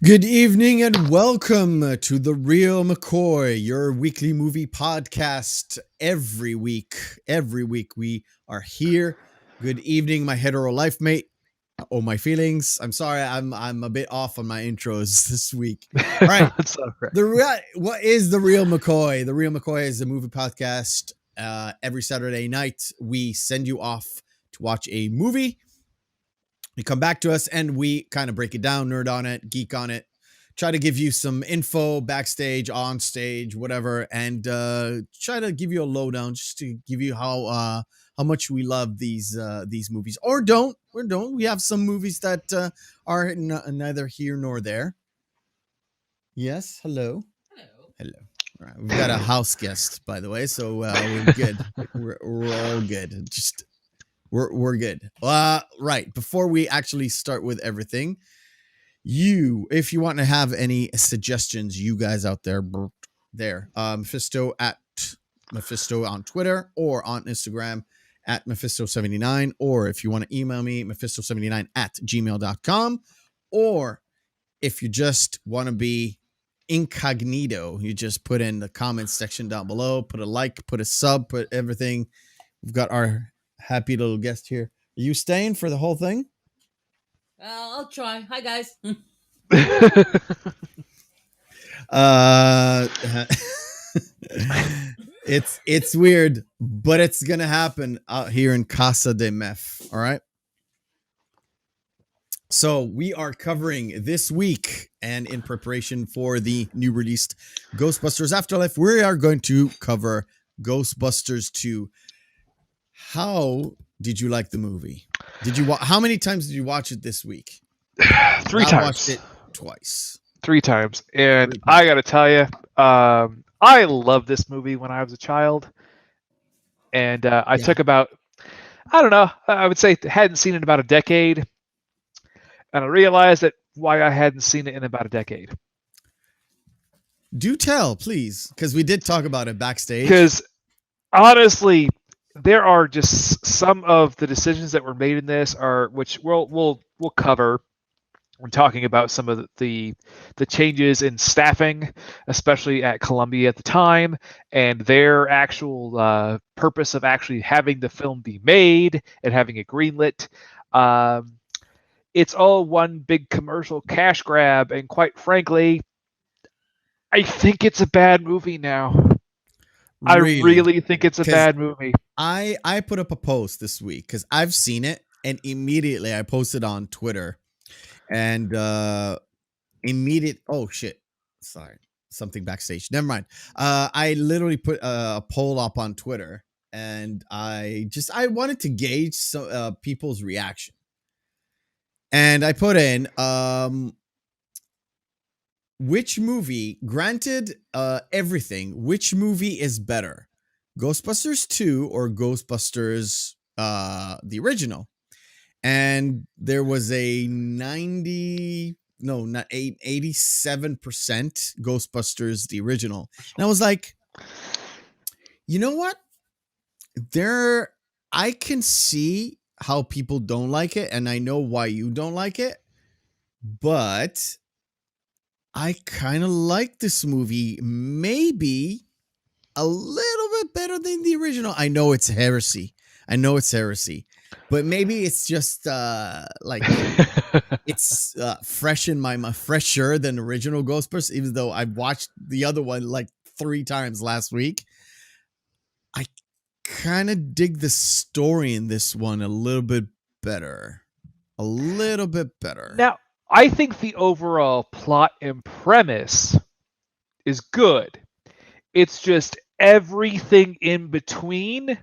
Good evening and welcome to the Reel McCoy, your weekly movie podcast. Every week we are here. Good evening, my hetero life mate. Oh, my feelings. I'm sorry, I'm a bit off on my intros this week. All right. That's all right. What is the Reel McCoy? The Reel McCoy is a movie podcast. Every Saturday night, we send you off to watch a movie. You come back to us and we kind of break it down, nerd on it, geek on it, try to give you some info backstage, on stage, whatever, and try to give you a lowdown just to give you how much we love these movies, or don't. We have some movies that are neither here nor there. Yes, hello. All right, we've got a house guest, by the way, so we're good. We're all good. Just. We're good. Right. Before we actually start with everything, if you want to have any suggestions, you guys out there, Mephisto at Mephisto on Twitter or on Instagram at Mephisto79, or if you want to email me, Mephisto79 at gmail.com, or if you just want to be incognito, you just put in the comments section down below, put a like, put a sub, put everything. We've got our happy little guest here. Are you staying for the whole thing? I'll try. Hi, guys. It's weird, but it's gonna happen out here in Casa de Mef. All right. So we are covering this week, and in preparation for the new released Ghostbusters Afterlife, we are going to cover Ghostbusters 2. How did you like the movie? How many times did you watch it this week? 3 times. I watched it twice. 3 times. And I got to tell you, I loved this movie when I was a child. And I took about, I don't know, I would say hadn't seen it in about a decade. And I realized why I hadn't seen it in about a decade. Do tell, please, because we did talk about it backstage. Because honestly, there are just some of the decisions that were made in this which we'll cover when talking about some of the changes in staffing, especially at Columbia at the time, and their actual purpose of actually having the film be made and having it greenlit. It's all one big commercial cash grab, and quite frankly, I think it's a bad movie now. I really think it's a bad movie. I put up a post this week because I've seen it, and immediately I posted on Twitter, and oh shit, sorry, something backstage. Never mind. I literally put a poll up on Twitter, and I wanted to gauge some people's reaction, and I put in which movie, granted everything, which movie is better, Ghostbusters 2 or Ghostbusters the original? And there was a 87% Ghostbusters the original. And I was like, you know what? I can see how people don't like it, and I know why you don't like it, but I kind of like this movie maybe a little bit better than the original. I know it's heresy. But maybe it's just like it's fresh in my mind, fresher than original Ghostbusters, even though I watched the other one like 3 times last week. I kind of dig the story in this one a little bit better. Now, I think the overall plot and premise is good. It's just everything in between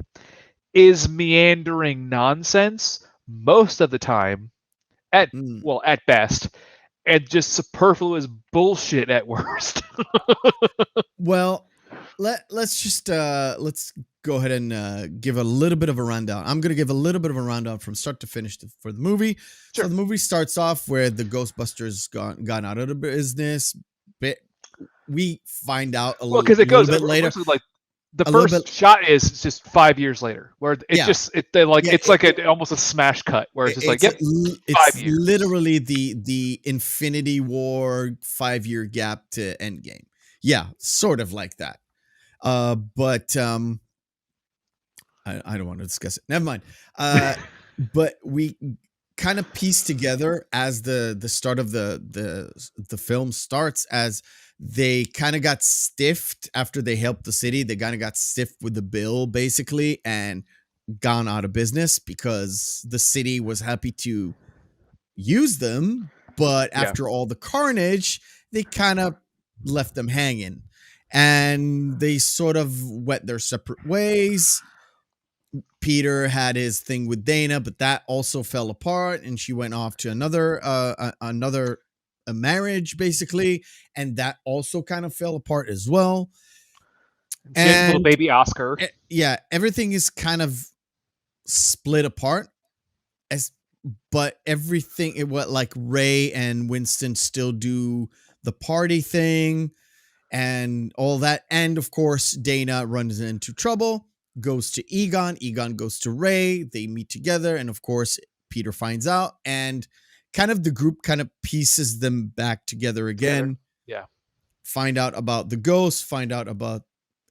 is meandering nonsense most of the time, at best, and just superfluous bullshit at worst. Well, let's go ahead and give a little bit of a rundown. I'm going to give a little bit of a rundown from start to finish for the movie. Sure. So the movie starts off where the Ghostbusters gone out of the business. We find out a little bit later. Like the first shot is just 5 years later, where it's like almost a smash cut, where it's just like, yep, 5 years. Literally the Infinity War 5-year gap to Endgame. Yeah, sort of like that. But I don't want to discuss it. Never mind. But we kind of piece together as the start of the film starts, as they kind of got stiffed after they helped the city. They kind of got stiffed with the bill, basically, and gone out of business because the city was happy to use them. But after all the carnage, they kind of left them hanging, and they sort of went their separate ways. Peter had his thing with Dana, but that also fell apart, and she went off to another marriage, basically, and that also kind of fell apart as well. And little baby Oscar. Everything is kind of split apart, but everything, like Ray and Winston still do the party thing and all that, and of course Dana runs into trouble, goes to Egon goes to Ray, they meet together, and of course Peter finds out, and kind of the group kind of pieces them back together again. Yeah. Find out about the ghost, find out about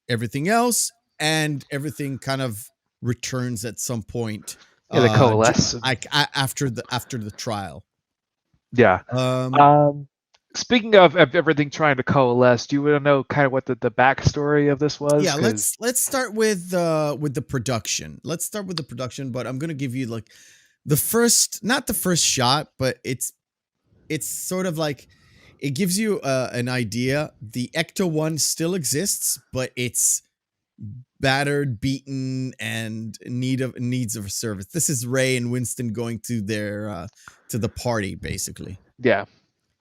everything else, and everything kind of returns at some point. They coalesce after the trial. Yeah. Speaking of everything trying to coalesce, do you want to know kind of what the backstory of this was? Yeah, let's start with the production. Let's start with the production, but I'm gonna give you like not the first shot, but it's sort of like it gives you an idea. The Ecto-1 still exists, but it's battered, beaten, and needs of service. This is Ray and Winston going to their to the party, basically.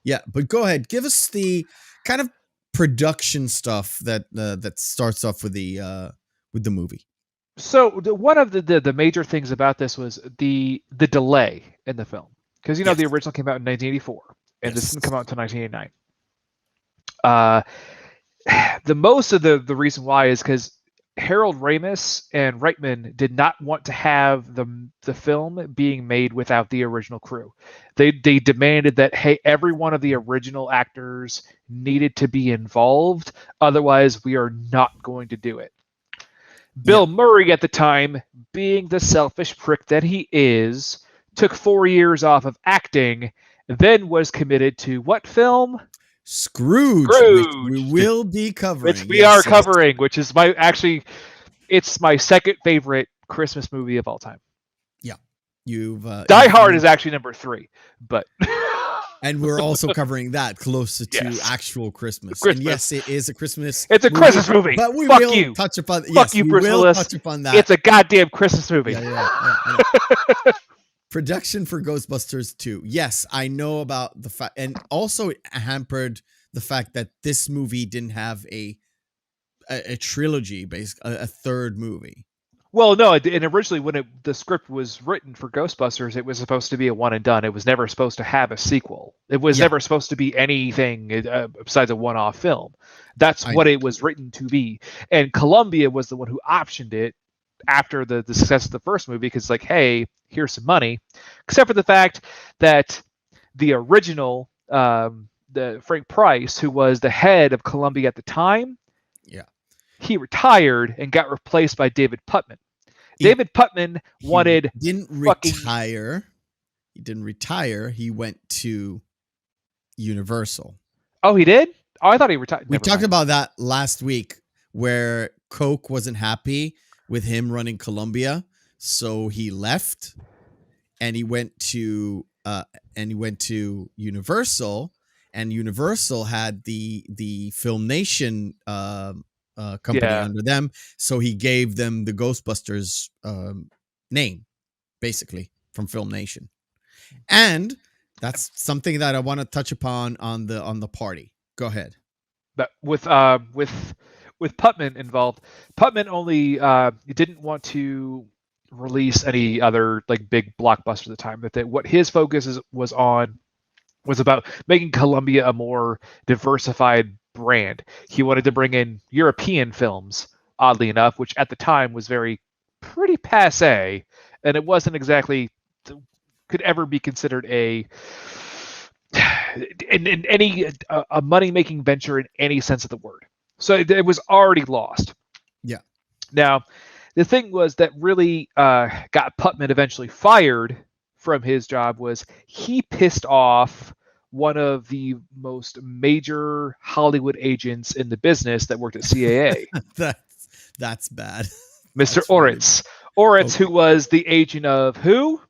Yeah, but go ahead, give us the kind of production stuff that starts off with the movie. So one of the major things about this was the delay in the film, because the original came out in 1984, and this didn't come out until 1989. The most of the reason why is because Harold Ramis and Reitman did not want to have the film being made without the original crew. They demanded that, hey, every one of the original actors needed to be involved, otherwise we are not going to do it. Bill Murray at the time, being the selfish prick that he is, took 4 years off of acting, then was committed to what film? Scrooge, which we will be covering. Which we are covering, which is it's my second favorite Christmas movie of all time. Yeah. Die Hard is actually number 3, but and we're also covering that closer to actual Christmas. And yes, it is a Christmas It's a Christmas movie. But we Fuck will you. touch upon Fuck you, Bruce Willis. touch upon that. It's a goddamn Christmas movie. Yeah. Production for Ghostbusters 2. Yes, I know about the fact, and also it hampered the fact that this movie didn't have a trilogy, basically a third movie. Well, no, and originally when the script was written for Ghostbusters, it was supposed to be a one and done. It was never supposed to have a sequel. It was never supposed to be anything besides a one-off film. That's what it was written to be. And Columbia was the one who optioned it after the success of the first movie, because like, hey, here's some money. Except for the fact that the original, the Frank Price, who was the head of Columbia at the time, he retired and got replaced by David Putman. David Putman didn't retire. He didn't retire. He went to Universal. Oh, he did? Oh, I thought he retired. We talked about that last week, where Coke wasn't happy with him running Columbia, so he left and he went to Universal, and Universal had the Film Nation company under them, so he gave them the Ghostbusters name, basically, from Film Nation. And that's something that I want to touch upon on the party. Go ahead. But with Putman involved, Putman only didn't want to release any other like big blockbusters at the time. But what his focus was about making Columbia a more diversified brand. He wanted to bring in European films, oddly enough, which at the time was pretty passe, and it wasn't exactly could ever be considered a money-making venture in any sense of the word. So it was already lost. Yeah. Now, the thing was that really got Putman eventually fired from his job was he pissed off one of the most major Hollywood agents in the business that worked at CAA. That's bad. Mr. Oritz. Oritz, who was the agent of who?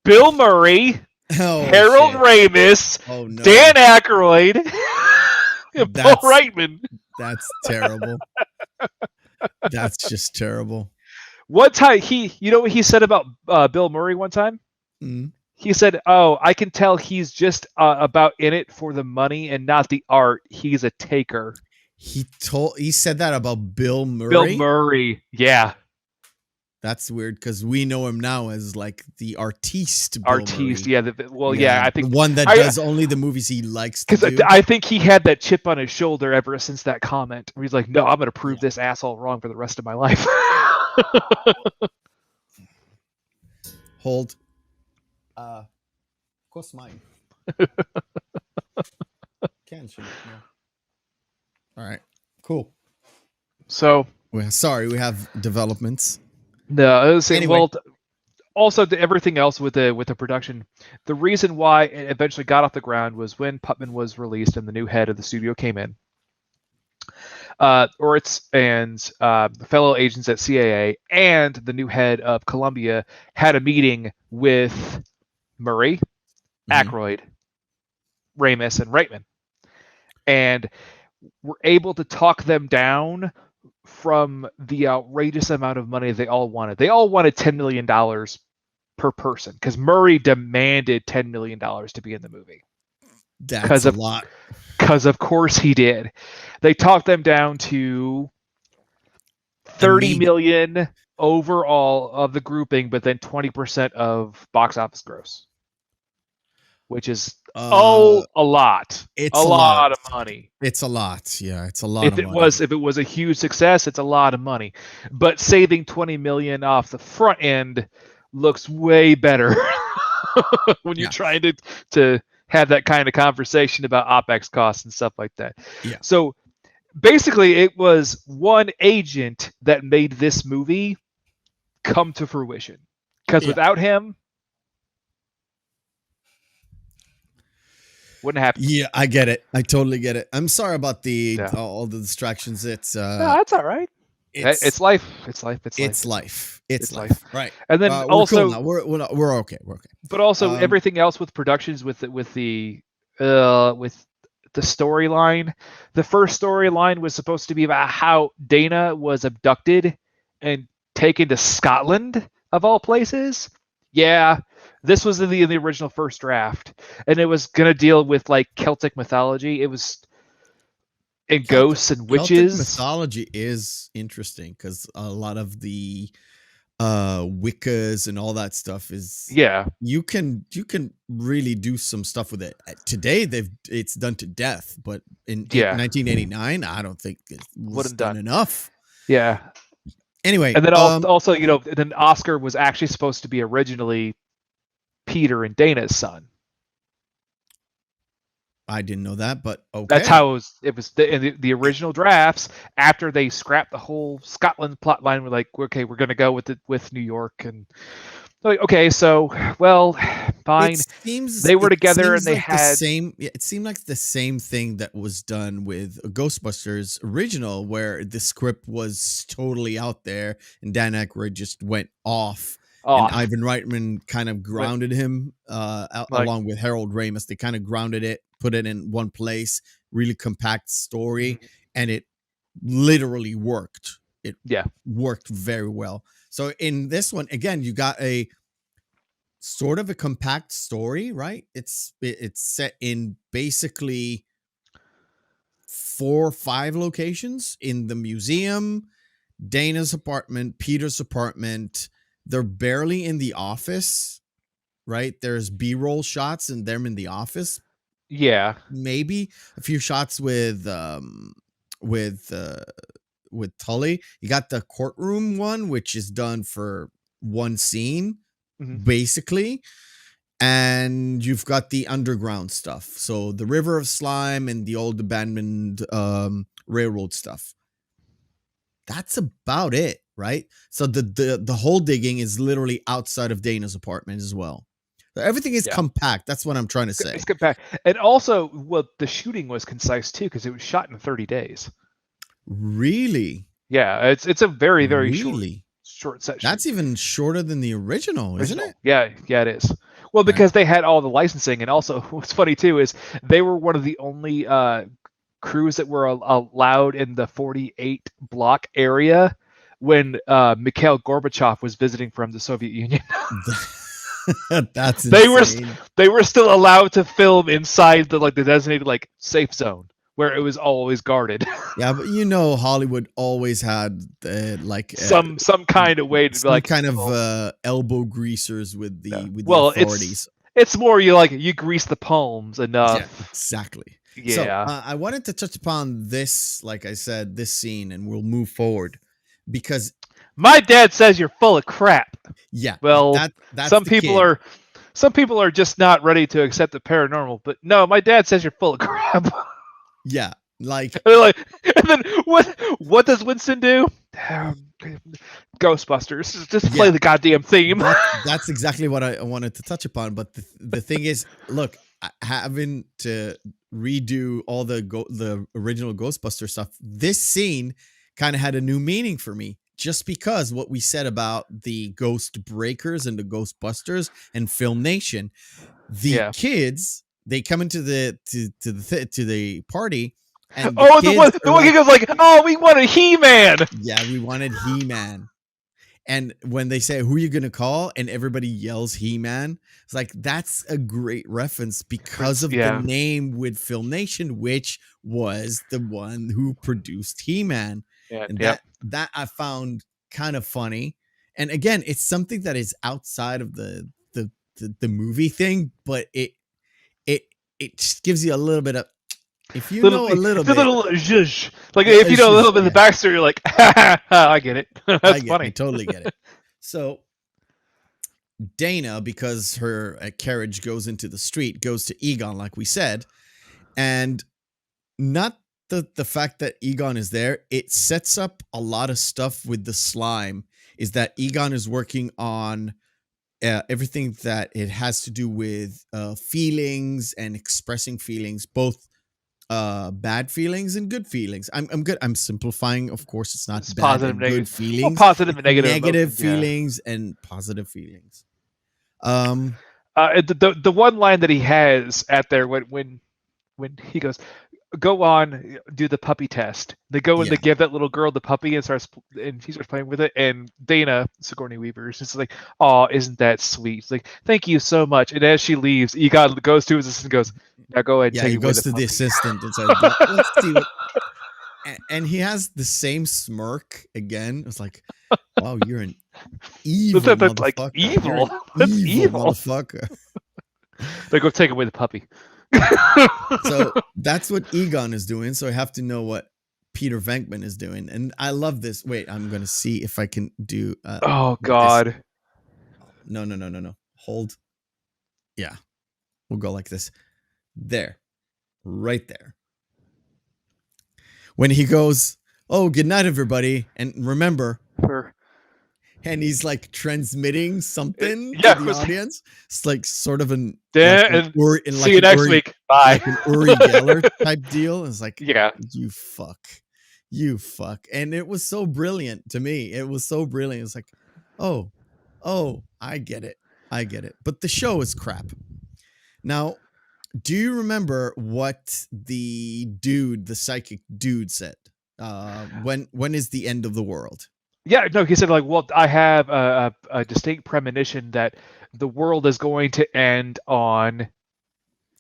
Bill Murray, Harold Ramis, Dan Aykroyd, and Paul Reitman. That's terrible. That's just terrible. One time, you know what he said about Bill Murray one time? Mm. He said, "Oh, I can tell he's just about in it for the money and not the art. He's a taker." He said that about Bill Murray. Bill Murray, yeah. That's weird because we know him now as like the artiste. Artiste, yeah. I think the one that does only the movies he likes to do. Because I think he had that chip on his shoulder ever since that comment. He's like, "No, I'm going to prove this asshole wrong for the rest of my life." Hold. Of course, mine. Can shoot. No. All right. Cool. So, sorry, we have developments. No, anyway. Well, also to everything else with the production, the reason why it eventually got off the ground was when Putman was released and the new head of the studio came in. Oritz and the fellow agents at CAA and the new head of Columbia had a meeting with Murray, Aykroyd, Ramis, and Reitman, and were able to talk them down from the outrageous amount of money they all wanted. They all wanted $10 million per person because Murray demanded $10 million to be in the movie. That's a lot. Because of course he did. They talked them down to $30 million overall of the grouping, but then 20% of box office gross. which is a lot. It's A a lot. lot of money. It's a lot. Yeah, it's a lot of money. If it was a huge success, it's a lot of money. But saving 20 million off the front end looks way better when you're trying to have that kind of conversation about OpEx costs and stuff like that. Yeah. So basically, it was one agent that made this movie come to fruition. Because without him, wouldn't happen. Yeah, I get it. I totally get it. I'm sorry about all the distractions. It's no, that's all right. It's life. It's life. It's life. It's life. Right. And then we're also cool now. We're okay. We're okay. But also everything else with productions with the storyline. The first storyline was supposed to be about how Dana was abducted and taken to Scotland of all places. Yeah, this was in the original first draft, and it was gonna deal with like Celtic mythology. It was ghosts and witches. Celtic mythology is interesting because a lot of the Wiccas and all that stuff is you can really do some stuff with it. Today it's done to death, but in 1989 I don't think it was done enough. Yeah. Anyway, and then also then Oscar was actually supposed to be originally Peter and Dana's son. I didn't know that, but okay. That's how it was in the original drafts. After they scrapped the whole Scotland plot line, we're like, okay, we're gonna go with New York, and like, okay, so fine. They were together and they had the same. It seemed like the same thing that was done with Ghostbusters original, where the script was totally out there, and Dan Aykroyd just went off. And Ivan Reitman kind of grounded him along with Harold Ramis. They kind of grounded it, put it in one place, really compact story, and it literally worked. It worked very well. So in this one, again, you got a sort of a compact story, right? It's set in basically 4 or 5 locations: in the museum, Dana's apartment, Peter's apartment. They're barely in the office, right? There's B-roll shots and them in the office. Yeah, maybe a few shots with Tully. You got the courtroom one, which is done for one scene, basically, and you've got the underground stuff. So the River of Slime and the old abandoned railroad stuff. That's about it, right? So the hole digging is literally outside of Dana's apartment as well. So everything is compact. That's what I'm trying to say. It's compact, and also, the shooting was concise too because it was shot in 30 days. Really? Yeah, it's a very short section. That's even shorter than the original, isn't it? Yeah, it is. Well, because they had all the licensing, and also what's funny too is they were one of the only crews that were allowed in the 48 block area when Mikhail Gorbachev was visiting from the Soviet Union. That's insane. They were still allowed to film inside the designated safe zone where it was always guarded. Yeah, but Hollywood always had some kind of way to elbow greasers with the authorities. It's more you grease the palms enough. Yeah, exactly. Yeah. So I wanted to touch upon this, like I said, this scene, and we'll move forward because my dad says you're full of crap. Yeah. Well, that's some people are just not ready to accept the paranormal, but no, my dad says you're full of crap. Yeah. And then what does Winston do? Ghostbusters. Just play the goddamn theme. That's exactly what I wanted to touch upon. But the thing is, look, having to redo all the original Ghostbuster stuff, this scene kind of had a new meaning for me, just because what we said about the Ghost Breakers and the Ghostbusters and Film Nation. The kids, they come into the party. And the one kid goes we wanted He-Man. Yeah, we wanted He-Man. And when they say, who are you going to call? And everybody yells He-Man. It's that's a great reference because of the name with Film Nation, which was the one who produced He-Man. Yeah, and that I found kind of funny. And again, it's something that is outside of the movie thing, but it just gives you a little bit of, if you know a little it's a bit, little zhuzh. Like Yeah, if you know a zhuzh, little bit of the backstory, you're like, I get it. That's funny. I totally get it. So Dana, because her carriage goes into the street, goes to Egon, like we said, and not the fact that Egon is there, it sets up a lot of stuff with the slime. Is that Egon is working on everything that it has to do with feelings and expressing feelings, both bad feelings and good feelings. I'm good. I'm simplifying. Of course, it's not It's bad positive, and negative. good feelings. Well, positive It's and negative negative emotions, yeah. feelings and positive feelings. The one line that he has at there when he goes, go on, do the puppy test. They go and they give that little girl the puppy and she starts playing with it. And Dana, Sigourney Weaver, is just like, oh, isn't that sweet? It's like, thank you so much. And as she leaves, Egon goes to his assistant and goes, now go ahead and take he away goes the to puppy. the assistant and says, let's see what. And he has the same smirk again. It's like, wow, you're an evil motherfucker. Like evil. That's evil, motherfucker. They go take away the puppy. So that's what Egon is doing. So I have to know what Peter Venkman is doing. And I love this. Wait, I'm going to see if I can do. Oh, God. This. No. Hold. Yeah. We'll go like this. There. Right there. When he goes, oh, good night, everybody. And remember, and he's like transmitting something to the audience. It's like sort of see you next week. Bye. Like an Uri Geller type deal. It's like, yeah, you fuck. And it was so brilliant to me. It was so brilliant. It's like, oh, I get it. But the show is crap. Now, do you remember what the psychic dude said? When is the end of the world? Yeah, no, he said, like, well, I have a distinct premonition that the world is going to end on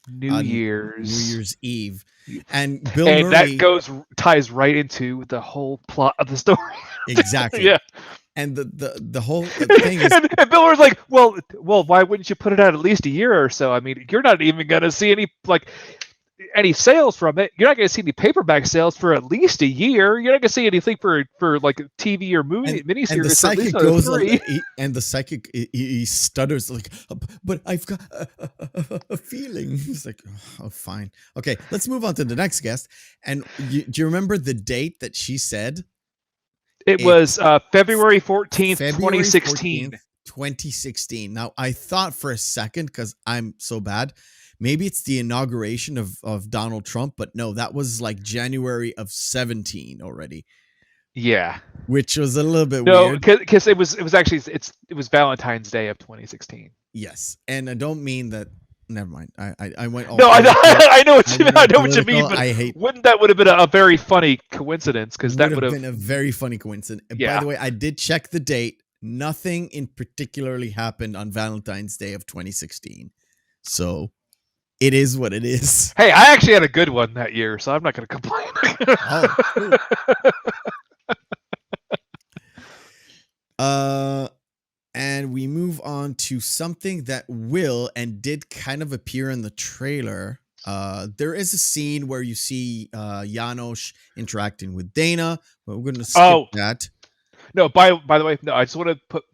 New Year's Eve. And Bill Murray, that ties right into the whole plot of the story. Exactly. Yeah. And the whole thing is, and Bill was like, well, why wouldn't you put it out at least a year or so? I mean, you're not even going to see any sales from it. You're not going to see any paperback sales for at least a year. You're not going to see anything for like TV or movie miniseries. And the psychic goes and the psychic he stutters like, but I've got a feeling. He's like, oh, fine, okay, let's move on to the next guest. And do you remember the date that she said? It was February 14th, 2016. 2016. Now, I thought for a second, because I'm so bad, maybe it's the inauguration of Donald Trump, but no, that was like January of 17 already. Yeah. Which was a little bit weird. No, because it was Valentine's Day of 2016. Yes. And I don't mean that. Never mind. I went. No, I know what you mean. I know what you mean. But that would have been a very funny coincidence, because that would have been a very funny coincidence. Yeah. By the way, I did check the date. Nothing in particularly happened on Valentine's Day of 2016. So it is what it is. Hey, I actually had a good one that year, so I'm not going to complain. Cool. And we move on to something that will and did kind of appear in the trailer. There is a scene where you see Janosch interacting with Dana, but we're going to skip that. No, by the way, no, I just want to put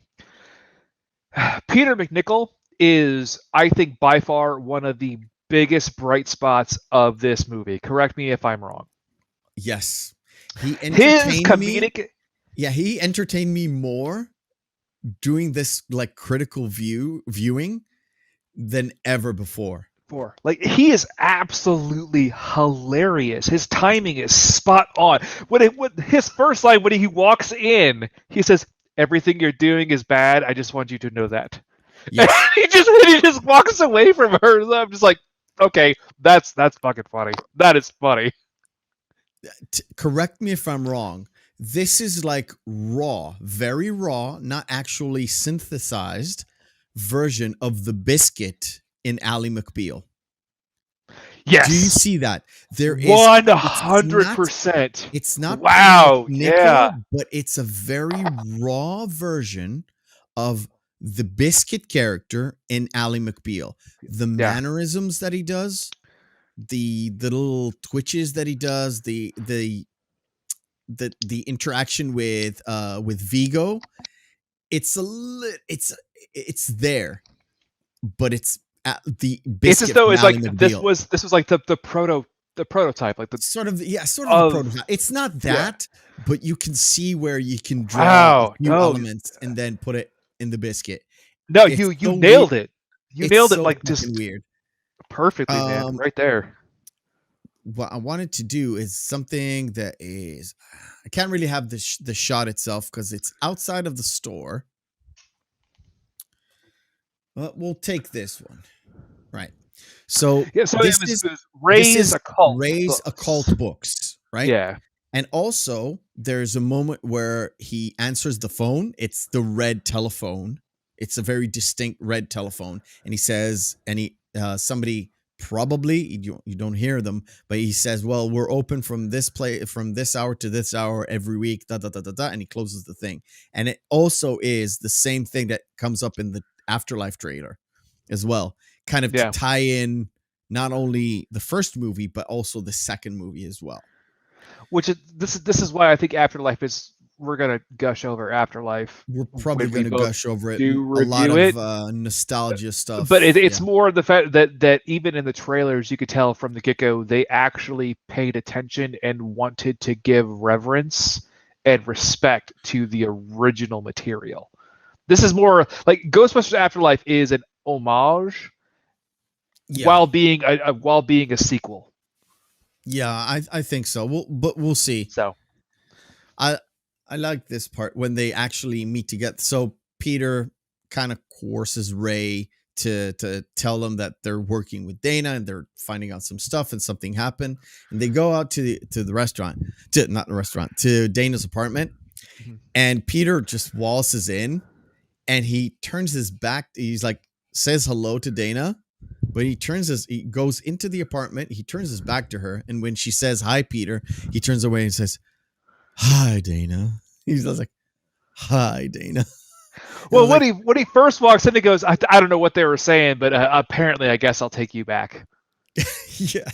Peter McNichol is, I think, by far one of the biggest bright spots of this movie. Correct me if I'm wrong. Yes. He entertained me. Yeah, he entertained me more doing this like critical viewing than ever before. Like, he is absolutely hilarious. His timing is spot on. When his first line when he walks in, he says, "Everything you're doing is bad. I just want you to know that." Yes. he just walks away from her. So I'm just like, okay, that's fucking funny. That is funny. Correct me if I'm wrong. This is like raw, very raw, not actually synthesized version of the biscuit in Ally McBeal. Yes. Do you see that? There is 100%. It's not wow. Nickel, yeah. But it's a very raw version of the biscuit character in Ally McBeal. The mannerisms that he does. the little twitches that he does, the interaction with Vigo, it's it's there, but it's at the It's as biscuit though from it's Ally like McBeal. this was like the prototype, like the Sort of the of prototype. It's not yeah. that, but you can see where you can draw a Wow, few no, elements and then put it in the biscuit. no, It's you so weird. nailed it. You It's nailed it so like fucking just weird. perfectly, man, right there. What I wanted to do is something that is, I can't really have the shot itself because it's outside of the store. But we'll take this one, right? So Yeah, so this it is was Ray's occult Ray's books. occult books, right? Yeah. And also, there's a moment where he answers the phone. It's the red telephone. It's a very distinct red telephone, and he says, somebody probably you don't hear them, but he says, "Well, we're open from this hour to this hour every week." Da da da da da, and he closes the thing. And it also is the same thing that comes up in the Afterlife trailer, as well, kind of to Yeah. tie in not only the first movie but also the second movie as well. Which is this is why I think Afterlife is we're gonna gush over Afterlife. We're probably when we going to both gush over it. do A lot review it. of nostalgia stuff. But it's more the fact that even in the trailers, you could tell from the get-go they actually paid attention and wanted to give reverence and respect to the original material. This is more like Ghostbusters Afterlife is an homage while being a sequel. Yeah, I think so. But we'll see. So I like this part when they actually meet together. So Peter kind of coerces Ray to tell them that they're working with Dana and they're finding out some stuff and something happened. And they go out to the restaurant, to Dana's apartment. Mhm. And Peter just waltzes in and he turns his back. He's like, says hello to Dana, but he goes into the apartment. He turns his back to her. And when she says, "Hi, Peter," he turns away and says, "Hi, Dana." He's like, "Hi, Dana." Well, when he first walks in, he goes, I don't know what they were saying, but apparently, I guess I'll take you back. Yeah.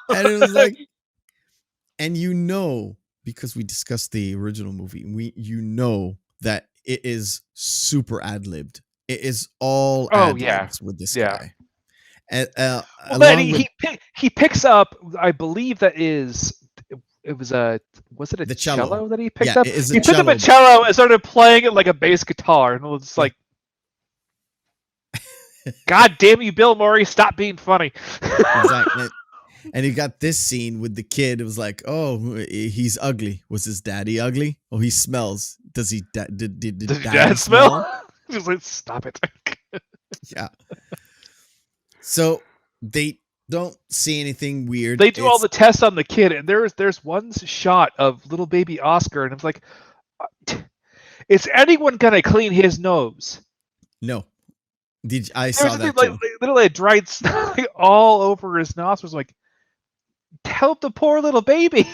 And it was like, and because we discussed the original movie, that it is super ad-libbed. It is all ad-libs with this guy. And well, then he picks up, I believe was it a cello that he picked up? He picked up a cello and started playing it like a bass guitar, and it was like, God damn you, Bill Murray, stop being funny. Exactly. And you got this scene with the kid. It was like, oh, he's ugly. Was his daddy ugly? Oh, he smells. Does he? Did dad smell? Just like, stop it. Yeah. So they don't see anything weird. They do all the tests on the kid, and there's one shot of little baby Oscar, and it's like, is anyone gonna clean his nose? No. I saw that like, too. Literally dried all over his nostrils. Like, help the poor little baby.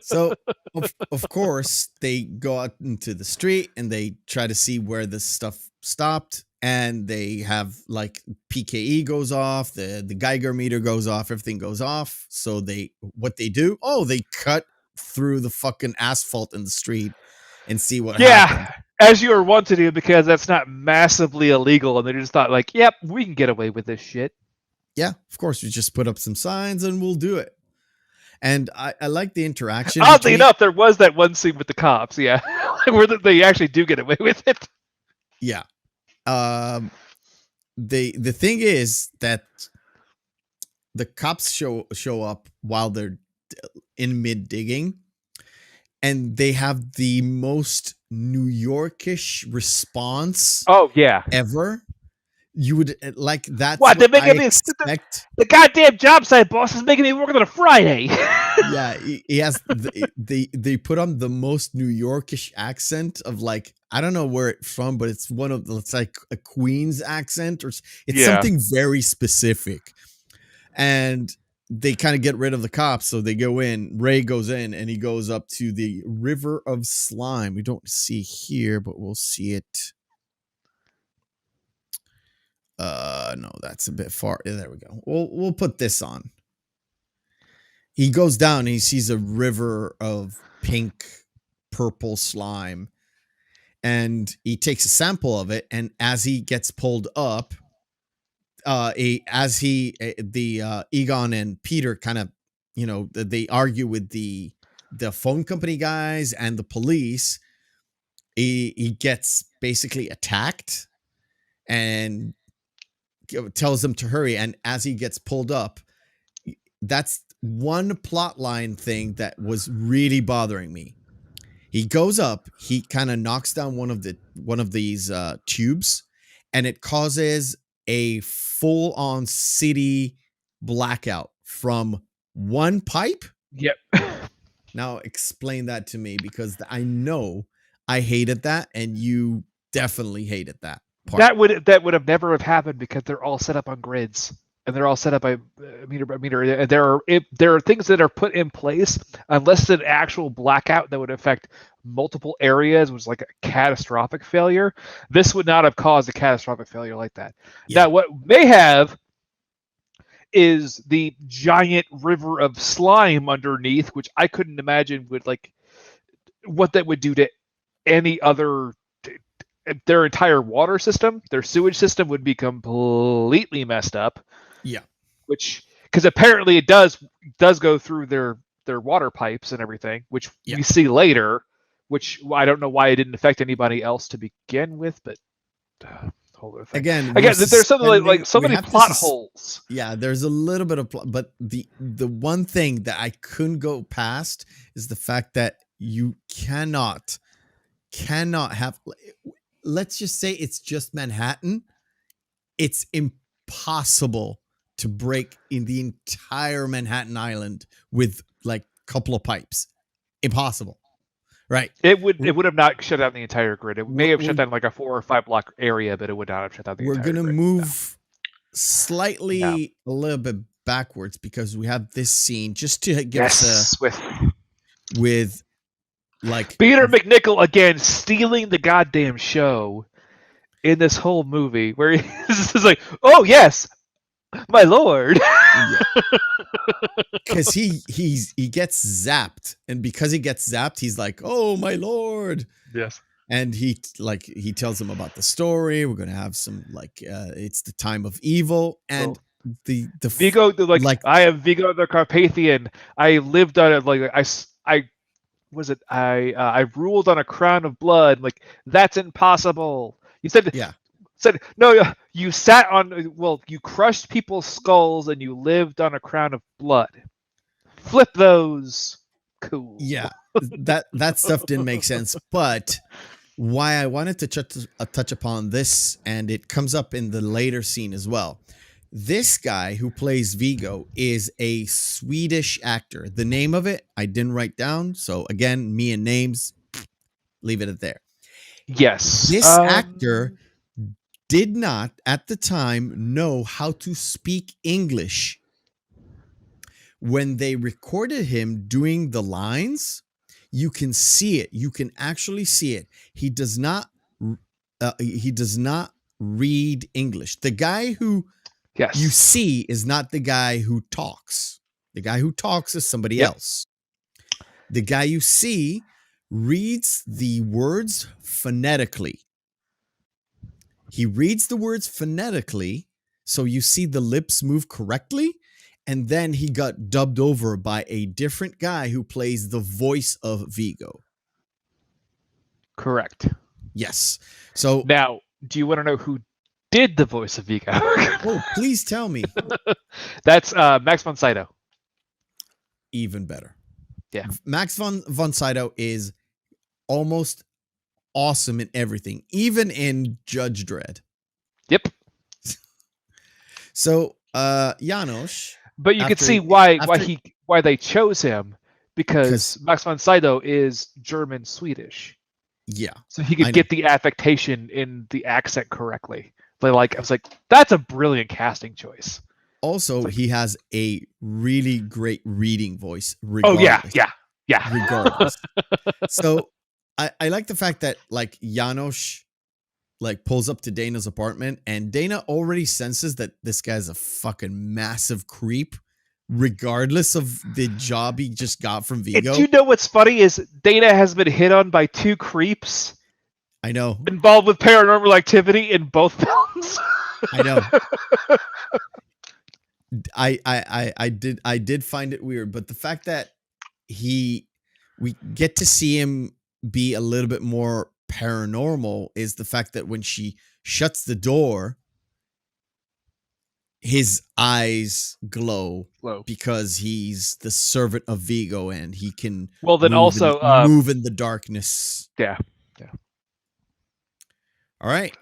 So of course they go out into the street and they try to see where this stuff stopped, and they have like PKE goes off, the Geiger meter goes off, everything goes off. So they cut through the fucking asphalt in the street and see what happens. As you are wont to do, because that's not massively illegal, and they just thought like, yep, we can get away with this shit. Yeah, of course, we just put up some signs and we'll do it. And I like the interaction. Oddly enough, there was that one scene with the cops, where they actually do get away with it. Yeah. The thing is that the cops show up while they're in mid digging, and they have the most New Yorkish response. Oh yeah, ever. You would like that. What they're making me the goddamn job site boss is making me work on a Friday. Yeah, he has. They put on the most New Yorkish accent of like, I don't know where it's from, but it's like a Queens accent, or it's something very specific. And they kind of get rid of the cops, so they go in. Ray goes in, and he goes up to the river of slime. We don't see here, but we'll see it. No, that's a bit far. There we go. We'll put this on. He goes down and he sees a river of pink, purple slime, and he takes a sample of it. And as he gets pulled up, Egon and Peter kind of, they argue with the phone company guys and the police. He gets basically attacked and tells them to hurry. And as he gets pulled up, that's one plot line thing that was really bothering me. He goes up, he kind of knocks down one of these tubes, and it causes a full-on city blackout from one pipe. Yep. Now explain that to me, because I know I hated that, and you definitely hated that part. That would have never have happened because they're all set up on grids. And they're all set up by meter by meter. There are things that are put in place, unless it's an actual blackout that would affect multiple areas, was like a catastrophic failure. This would not have caused a catastrophic failure like that. Yeah. Now, what may have is the giant river of slime underneath, which I couldn't imagine what that would do to any other. Their entire water system, their sewage system would be completely messed up. Yeah, because apparently it does go through their water pipes and everything, which we see later. Which I don't know why it didn't affect anybody else to begin with, but whole other thing. Again, there's something like so many plot holes. Yeah, there's a little bit of plot, but the one thing that I couldn't go past is the fact that you cannot have. Let's just say it's just Manhattan. It's impossible to break in the entire Manhattan Island with like a couple of pipes. Impossible. Right. It would have not shut down the entire grid. It may have shut down like a 4 or 5 block area, but it would not have shut down the entire grid. We're going to move slightly a little bit backwards because we have this scene just to give us with like Peter McNichol again stealing the goddamn show in this whole movie where he's like, "Oh yes, my lord," because he gets zapped, and because he gets zapped, he's like, "Oh my lord." Yes. And he tells them about the story. We're gonna have some it's the time of evil, and the Vigo like I am Vigo the Carpathian. I lived on it I ruled on a crown of blood. Like, that's impossible. You said no. You sat on you crushed people's skulls and you lived on a crown of blood. Flip those. Cool. Yeah, that stuff didn't make sense. But why I wanted to touch upon this, and it comes up in the later scene as well. This guy who plays Vigo is a Swedish actor. The name of it, I didn't write down. So again, me and names, leave it at there. Yes. This actor did not, at the time, know how to speak English. When they recorded him doing the lines, you can see it. You can actually see it. He does not read English. The guy who you see is not the guy who talks. The guy who talks is somebody else. The guy you see reads the words phonetically. He reads the words phonetically, so you see the lips move correctly, and then he got dubbed over by a different guy who plays the voice of Vigo. Correct. Yes. So now, do you want to know who did the voice of Vigo? Oh, please tell me. That's Max von Sydow. Even better. Yeah. Max von Sydow is almost awesome in everything, even in Judge Dredd. Yep. So, Janos. But you can see why they chose him, because Max von Sydow is German Swedish. Yeah. So he could get the affectation in the accent correctly. But I was like, that's a brilliant casting choice. Also, he has a really great reading voice. Regardless. Oh yeah. Regardless. So I like the fact that Janos like pulls up to Dana's apartment, and Dana already senses that this guy's a fucking massive creep, regardless of the job he just got from Vigo. Do you know what's funny is Dana has been hit on by 2 creeps I know. involved with paranormal activity in both films. I know. I did find it weird, but the fact that we get to see him be a little bit more paranormal is the fact that when she shuts the door, his eyes glow because he's the servant of Vigo and he can move in the darkness. Yeah. All right.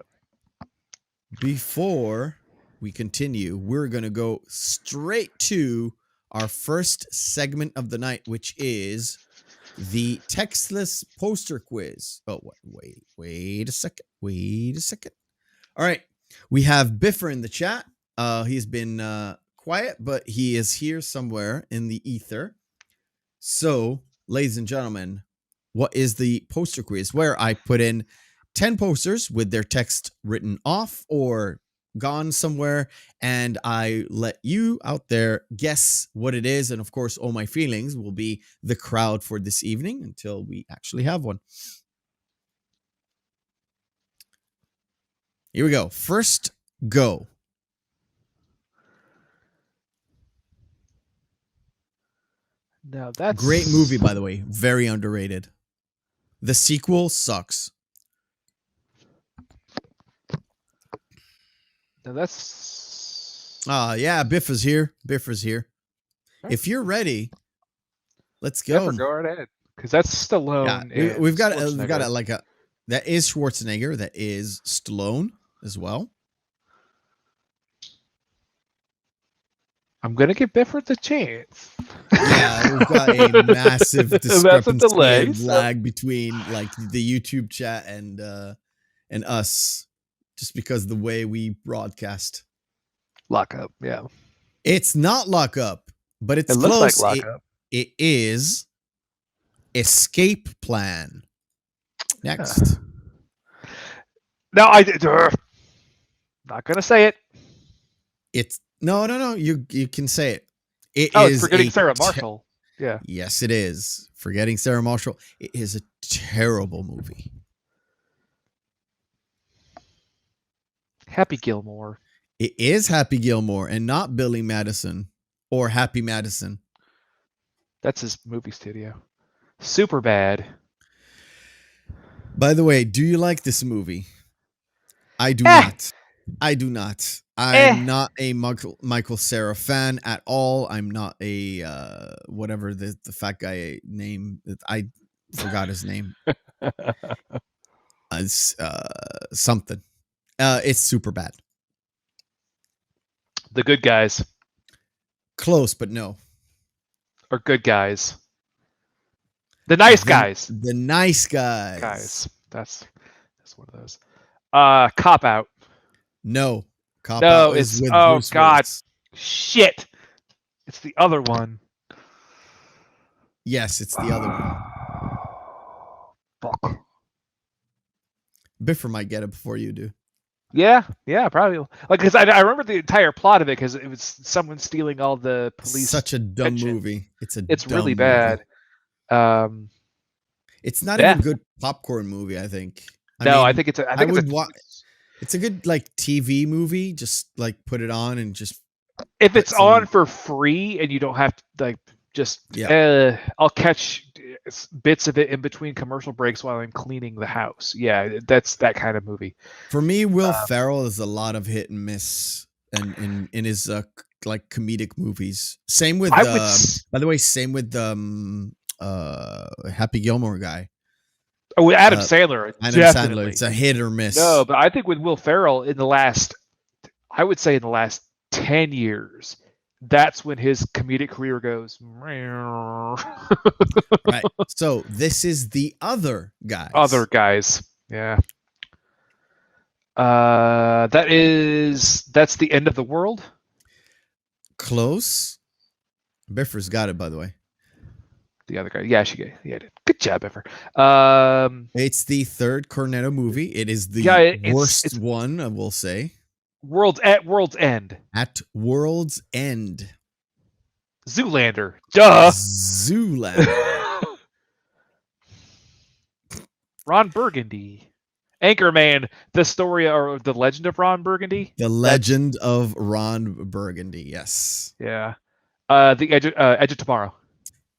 Before we continue, we're going to go straight to our first segment of the night, which is the textless poster quiz. Oh, wait a second. All right. We have Biffer in the chat. He's been quiet, but he is here somewhere in the ether. So, ladies and gentlemen, what is the poster quiz? Where I put in 10 posters with their text written off or gone somewhere, and I let you out there guess what it is. And of course, all my feelings will be the crowd for this evening until we actually have one. Here we go. First go. Now that's great movie, by the way. Very underrated. The sequel sucks. Now that's yeah, Biffer's here. Right. If you're ready, let's go. Go right ahead, because that's Stallone. Yeah, we've got that is Schwarzenegger. That is Stallone as well. I'm gonna give Biffer the chance. Yeah, we've got a massive discrepancy and lag between like the YouTube chat and us, just because the way we broadcast. Lock up, yeah. It's not lock up, but it's looks close. Like lock up. It is Escape Plan. Next. No, not gonna say it. It's no. You can say it. It is Forgetting Sarah Marshall. Yeah. Yes, it is. Forgetting Sarah Marshall. It is a terrible movie. Happy Gilmore. It is Happy Gilmore and not Billy Madison or Happy Madison. That's his movie studio. Super bad. By the way, do you like this movie? I do not. I do not. I'm not a Michael Cera fan at all. I'm not a whatever the fat guy name. I forgot his name. It's something. It's super bad. The Good Guys. Close, but no. Or Good Guys. The Nice Guys. The Nice Guys. Guys. That's one of those. Cop Out. No. Cop Out is with Bruce Willis. Shit. It's the other one. Yes, it's the other one. Fuck. Biffer might get it before you do. Yeah, probably. Like, because I remember the entire plot of it, because it was someone stealing all the police. Such a dumb movie. It's really bad. It's not even a good popcorn movie, I think. I think it's it's a good like TV movie. Just like put it on and just. If it's on for free and you don't have to like I'll catch bits of it in between commercial breaks while I'm cleaning the house. Yeah, that's that kind of movie. For me, Will Ferrell is a lot of hit and miss in his like comedic movies. Same with by the way, same with Happy Gilmore guy. Oh, Adam Sandler. Adam Sandler. It's a hit or miss. No, but I think with Will Ferrell in the last 10 years, that's when his comedic career goes. Right. So this is the Other Guys. Other Guys. Yeah. That's the End of the World. Close. Biffer's got it, by the way. the other guy. Yeah, she did. Good job, Ever. It's the third Cornetto movie. It is the worst one, I will say. World's End. At World's End. Zoolander. Duh. Zoolander. Ron Burgundy. Anchorman, the story or the legend of Ron Burgundy. The legend of Ron Burgundy, yes. Yeah. The Edge of Tomorrow.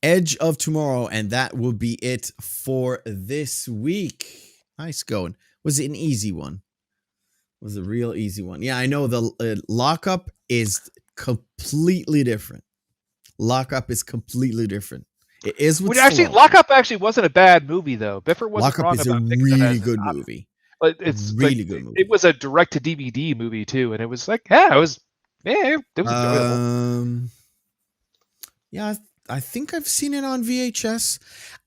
Edge of Tomorrow, and that will be it for this week. Nice going. Was it an easy one? Was a real easy one. Yeah, I know the Lockup is completely different. Lockup is completely different. It is with Lockup actually wasn't a bad movie though. Bifford wasn't wrong about it. Lockup is a really good movie. But it's really good movie. It was a direct to DVD movie too, and it was like, it was enjoyable. Yeah, I think I've seen it on VHS.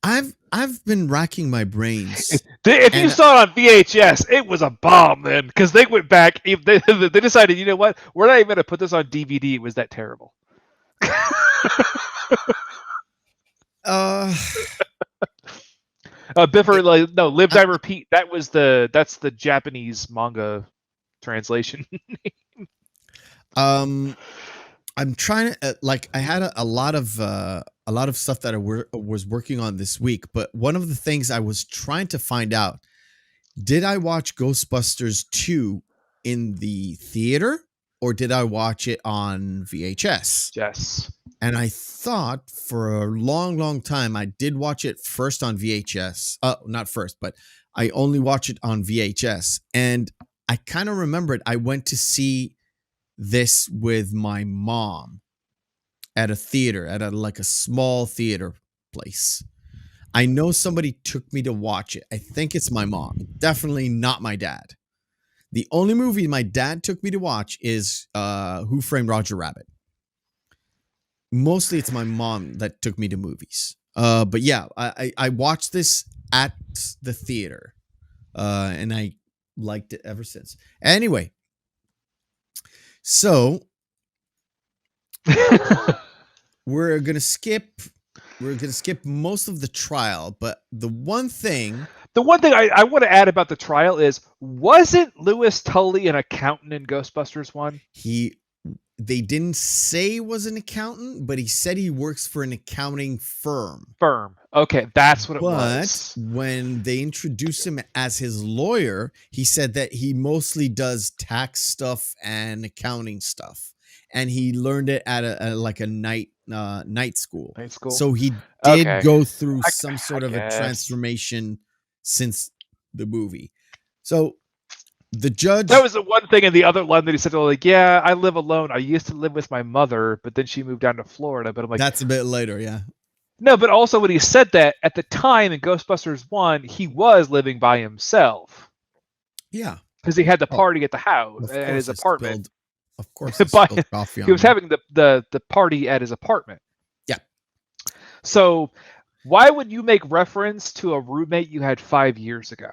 I've been racking my brains. If you saw it on VHS, it was a bomb then, because they went back. If they decided, you know what, we're not even going to put this on DVD. It was that terrible. Bifford, Live Die Repeat. That's the Japanese manga translation. I'm trying to I had a lot of stuff that I was working on this week, but one of the things I was trying to find out, did I watch Ghostbusters 2 in the theater or did I watch it on VHS? Yes. And I thought for a long time I did watch it first on VHS. Not first, but I only watched it on VHS. And I kind of remembered I went to see this with my mom at a theater, at a small theater place. I know somebody took me to watch it. I think it's my mom. Definitely not my dad. The only movie my dad took me to watch is Who Framed Roger Rabbit. Mostly it's my mom that took me to movies. But yeah, I watched this at the theater. And I liked it ever since. Anyway, so we're gonna skip most of the trial, but the one thing I want to add about the trial is, wasn't Louis Tully an accountant in Ghostbusters 1? They didn't say he was an accountant, but he said he works for an accounting firm. Okay, that's what it was. But when they introduced him as his lawyer, he said that he mostly does tax stuff and accounting stuff, and he learned it at a night school. So he did go through some sort of a transformation since the movie. So the judge... That was the one thing in the other line that he said, yeah, I live alone. I used to live with my mother, but then she moved down to Florida. But I'm like... That's a bit later, yeah. No, but also when he said that, at the time in Ghostbusters 1, he was living by himself. Yeah. Because he had the party at the house, at his apartment. Of course, he spilled coffee on he was having the party at his apartment. Yeah. So why would you make reference to a roommate you had 5 years ago?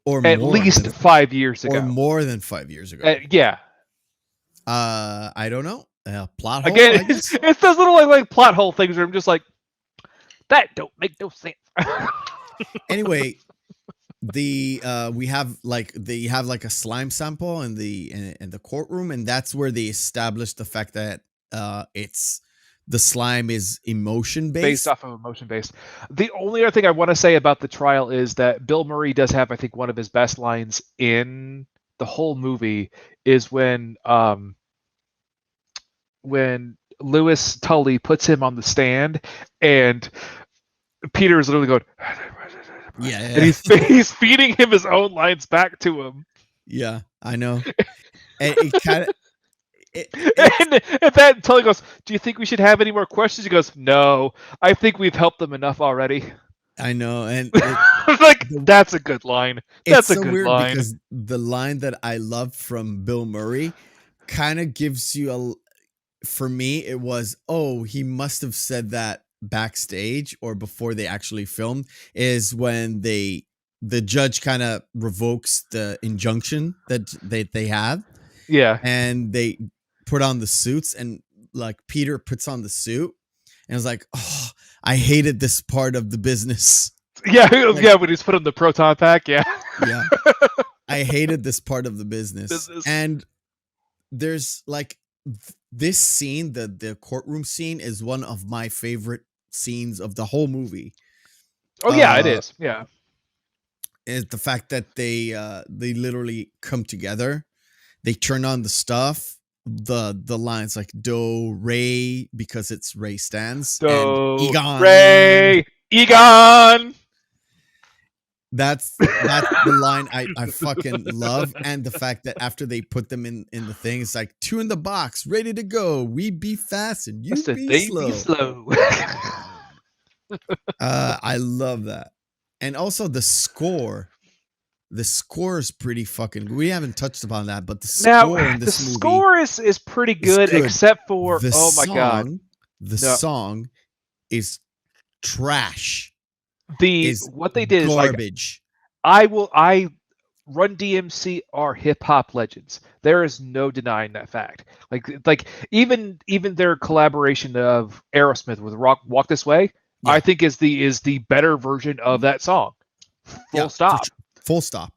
Or at least 5 years ago. Or more than 5 years ago. Yeah. I don't know. Plot hole. Again, it's those little like plot hole things where I'm just like, that don't make no sense. Anyway, they have a slime sample in the courtroom, and that's where they established the fact that the slime is emotion based off of emotion based. The only other thing I want to say about the trial is that Bill Murray does have, I think, one of his best lines in the whole movie is when Louis Tully puts him on the stand and Peter is literally going, yeah, and he's feeding him his own lines back to him. Yeah, I know. And it kind of. And then Tully goes, do you think we should have any more questions? He goes, no, I think we've helped them enough already. I know. And that's a good line. That's a good line. Because the line that I love from Bill Murray kind of gives you for me, it was, he must have said that backstage or before they actually filmed, is when the judge kind of revokes the injunction that they have. Yeah. And they put on the suits, and like Peter puts on the suit and it's like, I hated this part of the business. Yeah, when he's put in the proton pack, yeah. I hated this part of the business. And there's like this scene, the courtroom scene is one of my favorite scenes of the whole movie. Oh yeah, it is. Yeah. Is the fact that they literally come together. They turn on the stuff. The lines like do Ray because it's Ray stands and Egon. Ray Egon. That's the line I fucking love, and the fact that after they put them in the thing, it's like 2 in the box, ready to go. We be fast and you be slow. I love that, and also the score. The score is pretty fucking good. We haven't touched upon that, but the score in this movie, score is pretty good, except for the oh my god, the song is trash. What they did garbage. Is like I Run DMC are hip hop legends. There is no denying that fact. Like even their collaboration of Aerosmith with Walk This Way, I think is the better version of that song. Full stop. Full stop.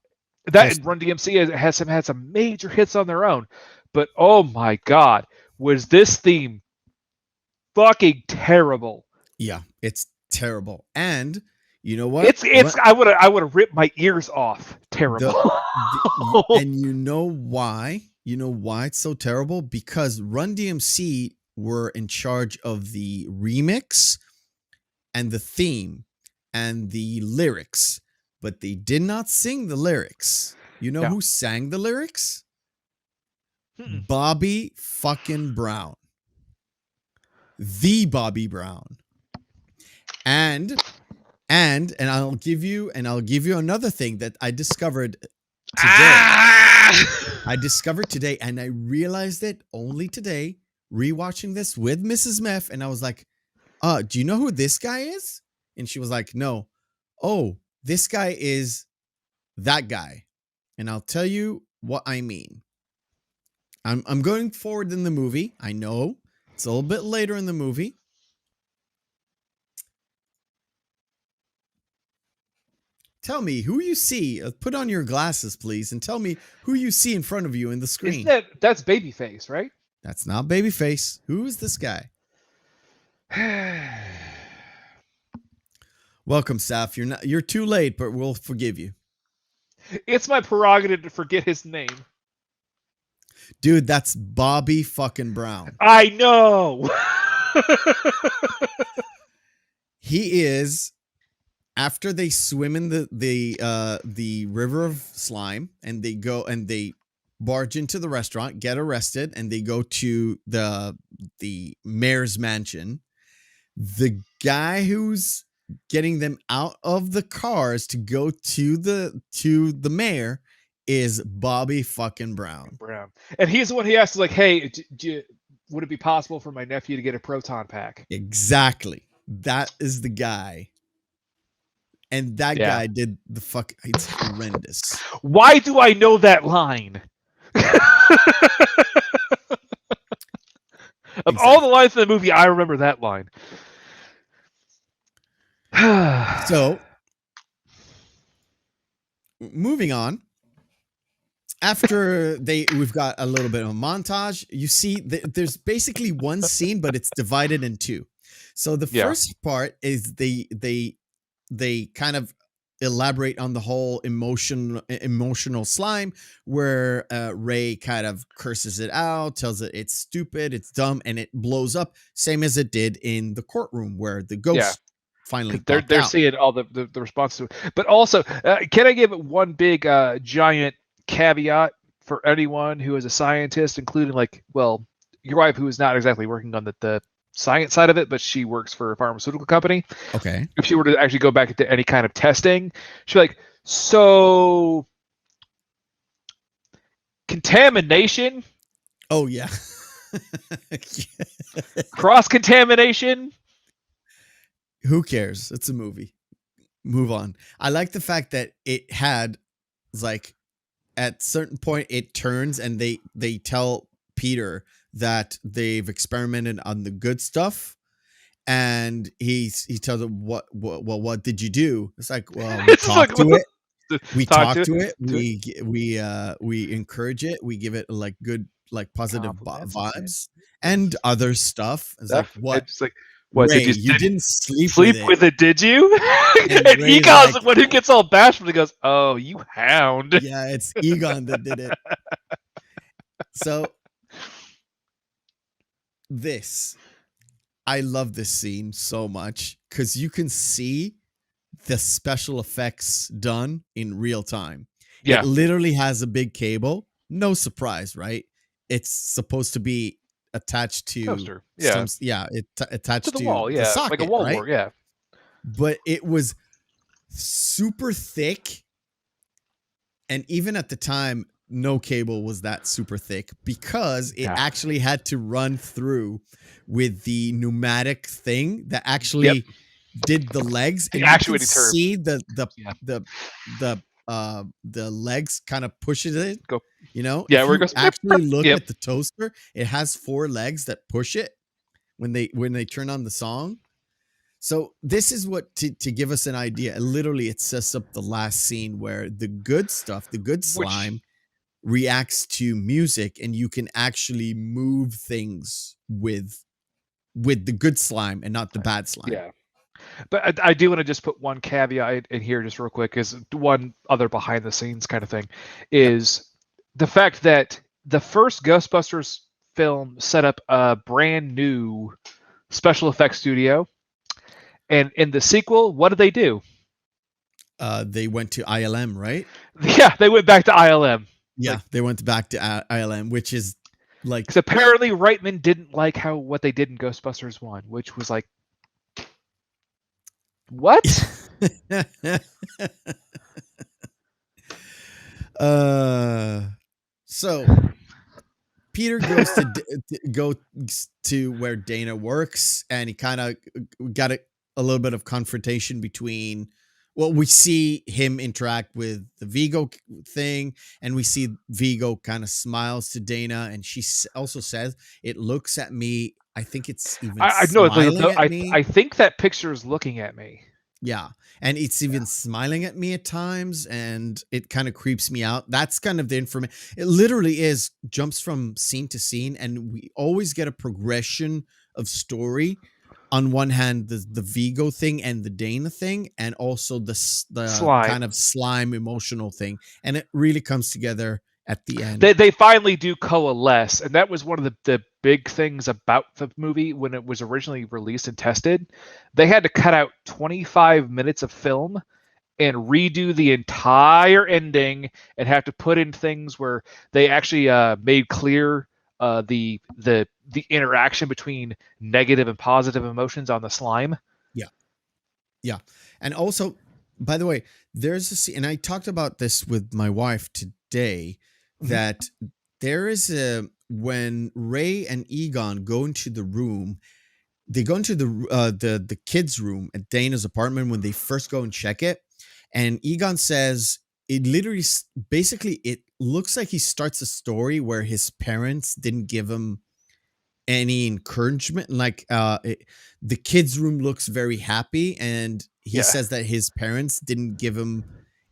Run DMC has had some major hits on their own, but oh my god, was this theme fucking terrible? Yeah, it's terrible. And you know what? I would have ripped my ears off. Terrible. And you know why? You know why it's so terrible? Because Run DMC were in charge of the remix and the theme and the lyrics, but they did not sing the lyrics. You know who sang the lyrics? Bobby fucking Brown. The Bobby Brown. And I'll give you another thing that I discovered today. I discovered today, and I realized it only today, rewatching this with Mrs. Meth, and I was like, do you know who this guy is? And she was like, no. Oh, this guy is that guy. And I'll tell you what I mean. I'm going forward in the movie. I know it's a little bit later in the movie. Tell me who you see. Put on your glasses, please, and tell me who you see in front of you in the screen. That's Babyface, right? That's not Babyface. Who is this guy? Welcome, Saf. You're too late, but we'll forgive you. It's my prerogative to forget his name. Dude, that's Bobby fucking Brown. I know. He is, after they swim in the river of slime, and they go and they barge into the restaurant, get arrested, and they go to the mayor's mansion. The guy who's getting them out of the cars to go to the mayor is Bobby fucking Brown. And he's the one he asks, like, hey, would it be possible for my nephew to get a proton pack? Exactly. That is the guy. And that guy did the fuck. It's horrendous. Why do I know that line? Of all the lines in the movie, I remember that line. So, moving on. After we've got a little bit of a montage. You see, there's basically one scene, but it's divided in two. So the first part is they kind of elaborate on the whole emotional slime, where Ray kind of curses it out, tells it it's stupid, it's dumb, and it blows up, same as it did in the courtroom where the ghost finally they're seeing all the response to it. But also, can I give it one big giant caveat for anyone who is a scientist, including your wife, who is not exactly working on the science side of it, but she works for a pharmaceutical company. Okay. If she were to actually go back into any kind of testing, she'd be like, so contamination? Oh, yeah. Cross-contamination? Who cares? It's a movie. Move on. I like the fact that it had, like, at certain point, it turns and they tell Peter that they've experimented on the good stuff, and he tells him what did you do? It's like, well, we It's just talked to it. We talk talk to to it. it. We encourage it. We give it like good, like positive Compliments, vibes and other stuff. It's like, what? It's like, what Ray, did you didn't sleep with it? Did you? And And Ray's Egon's like, when he gets all bashful, he goes, "Oh, you hound!" yeah, it's Egon that did it. So I love this scene so much because you can see the special effects done in real time. Yeah, It literally has a big cable. No surprise, right? It's supposed to be attached to toaster. Yeah, attached to the to wall. the Yeah, like a socket, wall right? wart. Yeah, But it was super thick, and even at the time, no cable was that super thick because it actually had to run through with the pneumatic thing that actually did the legs, and you can see the legs kind of pushes it. Go. You know, Yeah, if where it you goes. actually look at the toaster, it has 4 legs that push it when they turn on the song. So this is what to give us an idea. Literally, it sets up the last scene where the good stuff, the good slime, reacts to music, and you can actually move things with the good slime and not the bad slime. Yeah. But I do want to just put one caveat in here just real quick, is one other behind the scenes kind of thing is the fact that the first Ghostbusters film set up a brand new special effects studio. And in the sequel, what did they do? They went to ILM, right? Yeah, they went back to ILM. Yeah, they went back to ILM, which is like... Because apparently Reitman didn't like what they did in Ghostbusters 1, which was like, what? So Peter goes to where Dana works, and he kind of got a little bit of confrontation between... Well, we see him interact with the Vigo thing, and we see Vigo kind of smiles to Dana, and she also says, "It looks at me." I think it's even smiling at me. I think that picture is looking at me. Yeah, and it's even smiling at me at times, and it kind of creeps me out. That's kind of the information. It literally jumps from scene to scene, and we always get a progression of story. On one hand, the Vigo thing and the Dana thing, and also the slime. Kind of slime emotional thing, and it really comes together at the end. They finally do coalesce, and that was one of the big things about the movie when it was originally released and tested. They had to cut out 25 minutes of film and redo the entire ending, and have to put in things where they actually made clear the interaction between negative and positive emotions on the slime. Yeah. And also, by the way, there's a scene, and I talked about this with my wife today, that there is when Ray and Egon go into the room, they go into the kids' room at Dana's apartment when they first go and check it, and Egon says, it literally, basically, it looks like he starts a story where his parents didn't give him any encouragement. Like the kids' room looks very happy, and he says that his parents didn't give him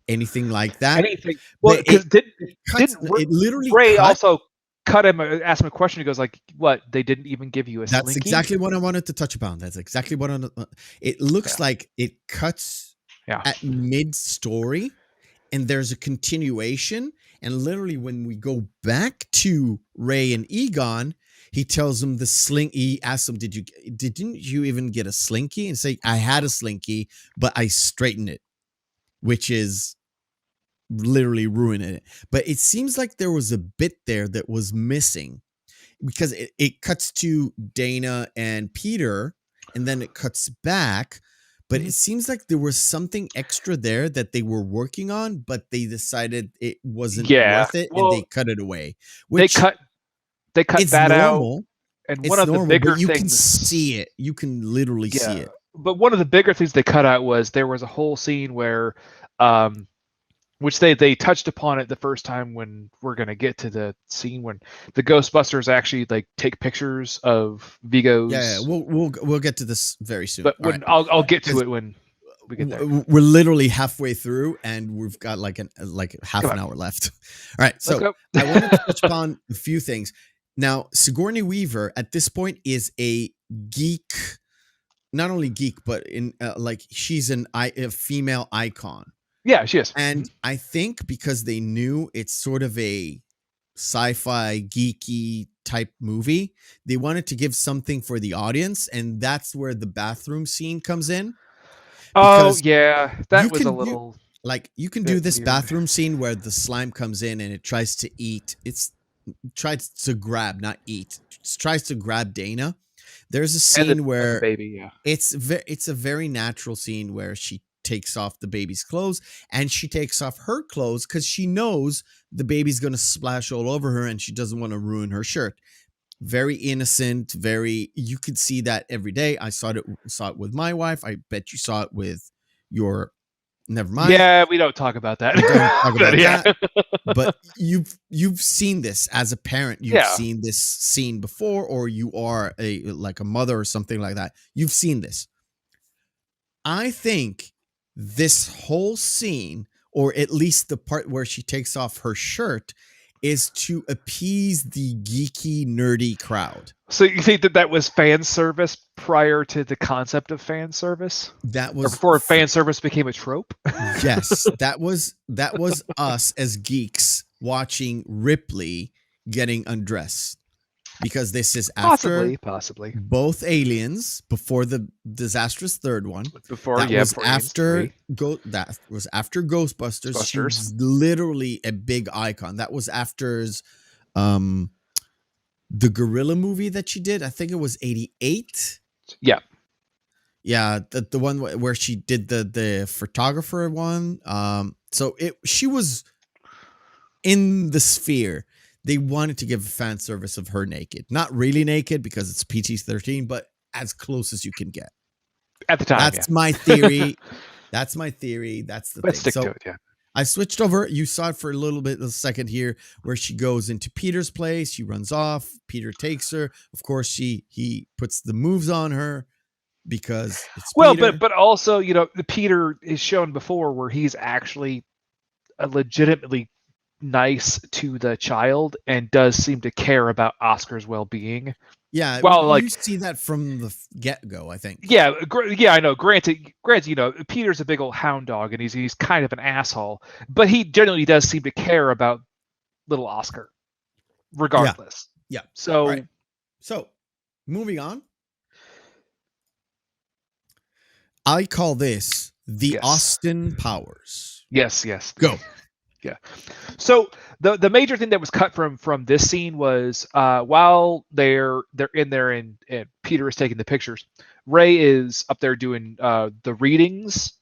anything like that. Well, because it literally Ray also cut him, asked him a question. He goes like, "What? They didn't even give you a That's slinky?" exactly what I wanted to touch upon. That's exactly what it looks like. It cuts at mid-story, and there's a continuation. And literally, when we go back to Ray and Egon, he tells him the sling. He asks him, didn't you even get a slinky? And say, I had a slinky, but I straightened it, which is literally ruining it. But it seems like there was a bit there that was missing, because it cuts to Dana and Peter, and then it cuts back. But it seems like there was something extra there that they were working on, but they decided it wasn't worth it, and they cut it away. Which they cut that normal, out. And it's one of normal, the bigger but you things, can see it. You can literally see it. But one of the bigger things they cut out was there was a whole scene where which they touched upon it the first time when we're gonna get to the scene when the Ghostbusters actually like take pictures of Vigo's. Yeah, we'll get to this very soon. But when I'll get to it when we get there. We're literally halfway through, and we've got like half an hour left. All right, so I wanted to touch upon a few things. Now, Sigourney Weaver at this point is a geek, not only geek, but in like she's a female icon. Yeah, she is. And I think because they knew it's sort of a sci-fi geeky type movie, they wanted to give something for the audience, and that's where the bathroom scene comes in. Oh yeah, that was a little you can do this weird bathroom scene where the slime comes in and it tries to eat. It's tries to grab, not eat. It tries to grab Dana. There's a scene where the baby, yeah, it's a very natural scene where she takes off the baby's clothes, and she takes off her clothes because she knows the baby's going to splash all over her and she doesn't want to ruin her shirt. Very innocent, you could see that every day. I saw it with my wife. I bet you saw it with your, never mind. Yeah, we don't talk about that. We don't talk about that. But you've seen this as a parent. You've seen this scene before, or you are a mother or something like that. You've seen this. I think this whole scene, or at least the part where she takes off her shirt, is to appease the geeky, nerdy crowd. So you think that was fan service prior to the concept of fan service? That was before fan service became a trope? Yes, that was us as geeks watching Ripley getting undressed. Because this is after possibly both Aliens, before the disastrous third one. That was after Ghostbusters. She was literally a big icon. That was after the gorilla movie that she did. I think it was 88. Yeah. Yeah, the one where she did the photographer one. She was in the sphere. They wanted to give a fan service of her naked. Not really naked because it's PG-13, but as close as you can get. At the time, That's my theory. That's my theory. That's the Let's thing. Stick to it, yeah. I switched over. You saw it for a second here, where she goes into Peter's place. She runs off. Peter takes her. Of course, he puts the moves on her because it's Peter. but also, Peter is shown before where he's actually a legitimately nice to the child and does seem to care about Oscar's well-being. Yeah, well, you see that from the get-go, I think. Yeah, I know. Granted, Peter's a big old hound dog, and he's kind of an asshole, but he generally does seem to care about little Oscar, regardless. Yeah. So, right. So, moving on. I call this the Austin Powers. Yes. Go. Yeah. So the major thing that was cut from this scene was while they're in there and Peter is taking the pictures, Ray is up there doing the readings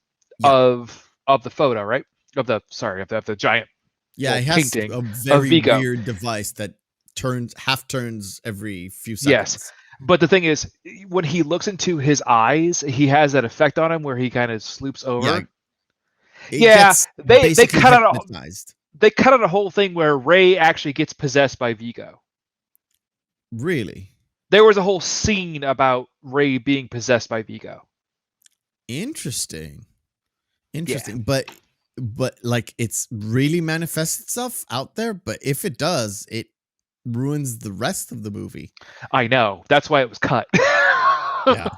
of the photo, right? Of the giant he has painting a very Vigo. Weird device that half turns every few seconds. Yes. But the thing is, when he looks into his eyes, he has that effect on him where he kind of sloops over. Yeah. They cut out a whole thing where Ray actually gets possessed by Vigo. Really? There was a whole scene about Ray being possessed by Vigo. Interesting. Yeah. But like it's really manifests itself out there, but if it does, it ruins the rest of the movie. I know. That's why it was cut. Yeah.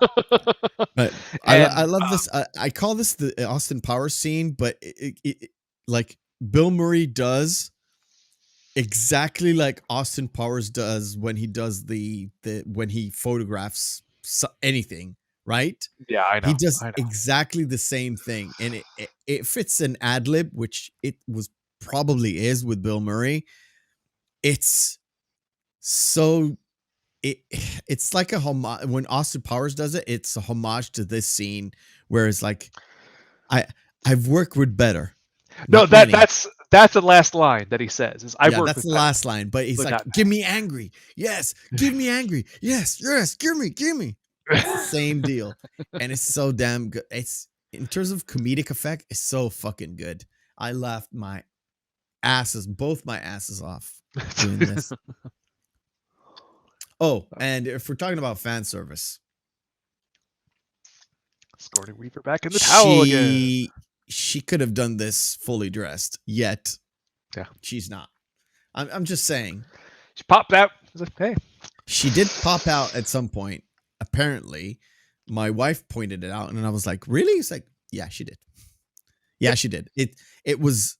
But I love this. I call this the Austin Powers scene, but it like Bill Murray does exactly like Austin Powers does when he does when he photographs anything, right? Yeah, I know. He does exactly the same thing, and it fits an ad lib, which it was probably is with Bill Murray. It's so. It's like a homage when Austin Powers does it. It's a homage to this scene where it's like, I've worked with better. No, that's the last line that he says. Is I've worked that's with the better. last line. But he's like, give me angry. Yes, give me angry. Yes, give me. Same deal, and it's so damn good. It's in terms of comedic effect, it's so fucking good. I laughed both my asses off doing this. Oh, and if we're talking about fan service, Sigourney Weaver back in the towel again. She could have done this fully dressed, yet she's not. I'm just saying. She popped out. I was like, hey. She did pop out at some point. Apparently, my wife pointed it out, and I was like, "Really?" It's like, "Yeah, she did. Yeah, she did. It was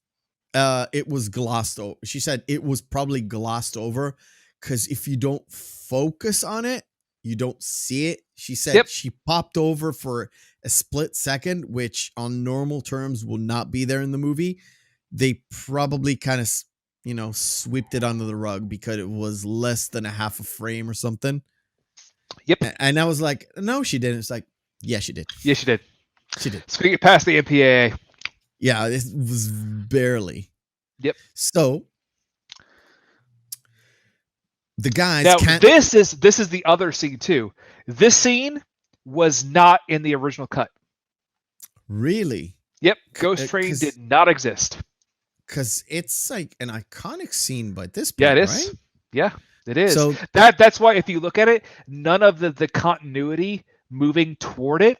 glossed over." She said it was probably glossed over because if you don't focus on it, you don't see it. She said she popped over for a split second, which on normal terms will not be there in the movie. They probably kind of, swept it under the rug because it was less than a half a frame or something. Yep. And I was like, no, she didn't. It's like, yeah, she did. Yeah, she did. She did. So we get past the MPAA. Yeah, it was barely. Yep. So the guys now, can't. This is the other scene too. This scene was not in the original cut. Really? Yep. Ghost Train did not exist. Because it's like an iconic scene by this point, yeah, it is. Right? Yeah, it is. So that's why if you look at it, none of the continuity moving toward it,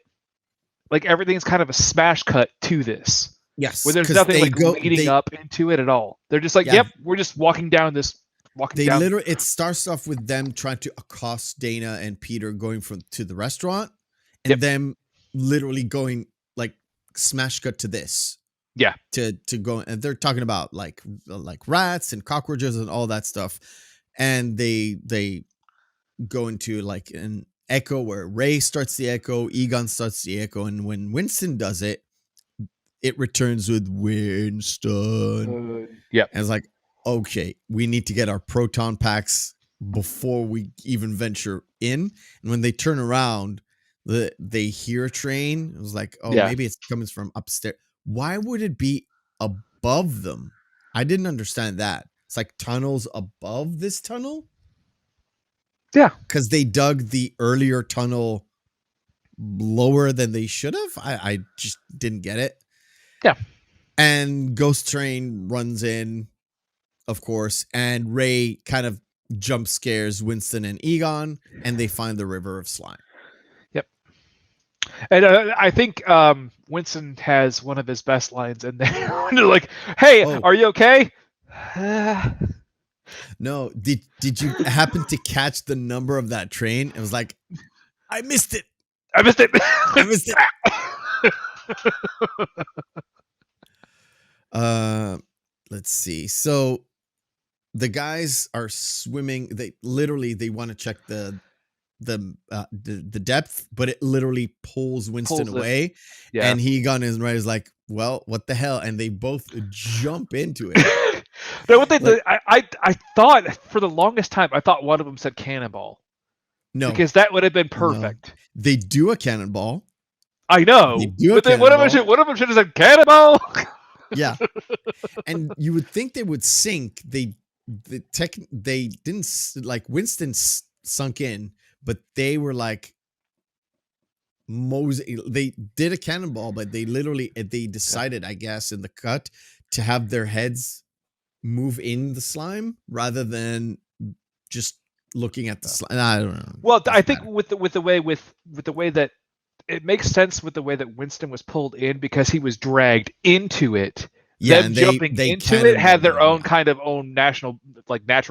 like everything's kind of a smash cut to this. Yes. Where there's nothing leading up into it at all. They're just like, yep, we're just walking down this. Literally, it starts off with them trying to accost Dana and Peter going to the restaurant, and them literally going like smash cut to this. Yeah. To go, and they're talking about like rats and cockroaches and all that stuff, and they go into like an echo where Ray starts the echo, Egon starts the echo, and when Winston does it, it returns with Winston. Yeah, and it's like, okay, we need to get our proton packs before we even venture in. And when they turn around, they hear a train. It was like, maybe it's coming from upstairs. Why would it be above them? I didn't understand that. It's like tunnels above this tunnel. Yeah, because they dug the earlier tunnel lower than they should have. I just didn't get it. Yeah, and Ghost Train runs in, of course, and Ray kind of jump scares Winston and Egon, and they find the River of Slime. Yep. And I think Winston has one of his best lines in there. They're like, "Hey, are you okay?" No. Did you happen to catch the number of that train? It was like, I missed it. I missed it. I missed it. Let's see. So the guys are swimming. They want to check the depth, but it literally pulls Winston away. Yeah. And Egon is right. Is like, well, what the hell? And they both jump into it. No, what they I thought for the longest time, I thought one of them said cannonball. No, because that would have been perfect. No. They do a cannonball. I know, but then one of them should have said cannonball. Yeah, and you would think they would sink. They didn't, like Winston sunk in, but they were like they did a cannonball, but they decided, I guess, in the cut to have their heads move in the slime rather than just looking at the slime. I don't know. Well, I think with the way that it makes sense with the way that Winston was pulled in because he was dragged into it. Yeah, them jumping into it had their own kind of natural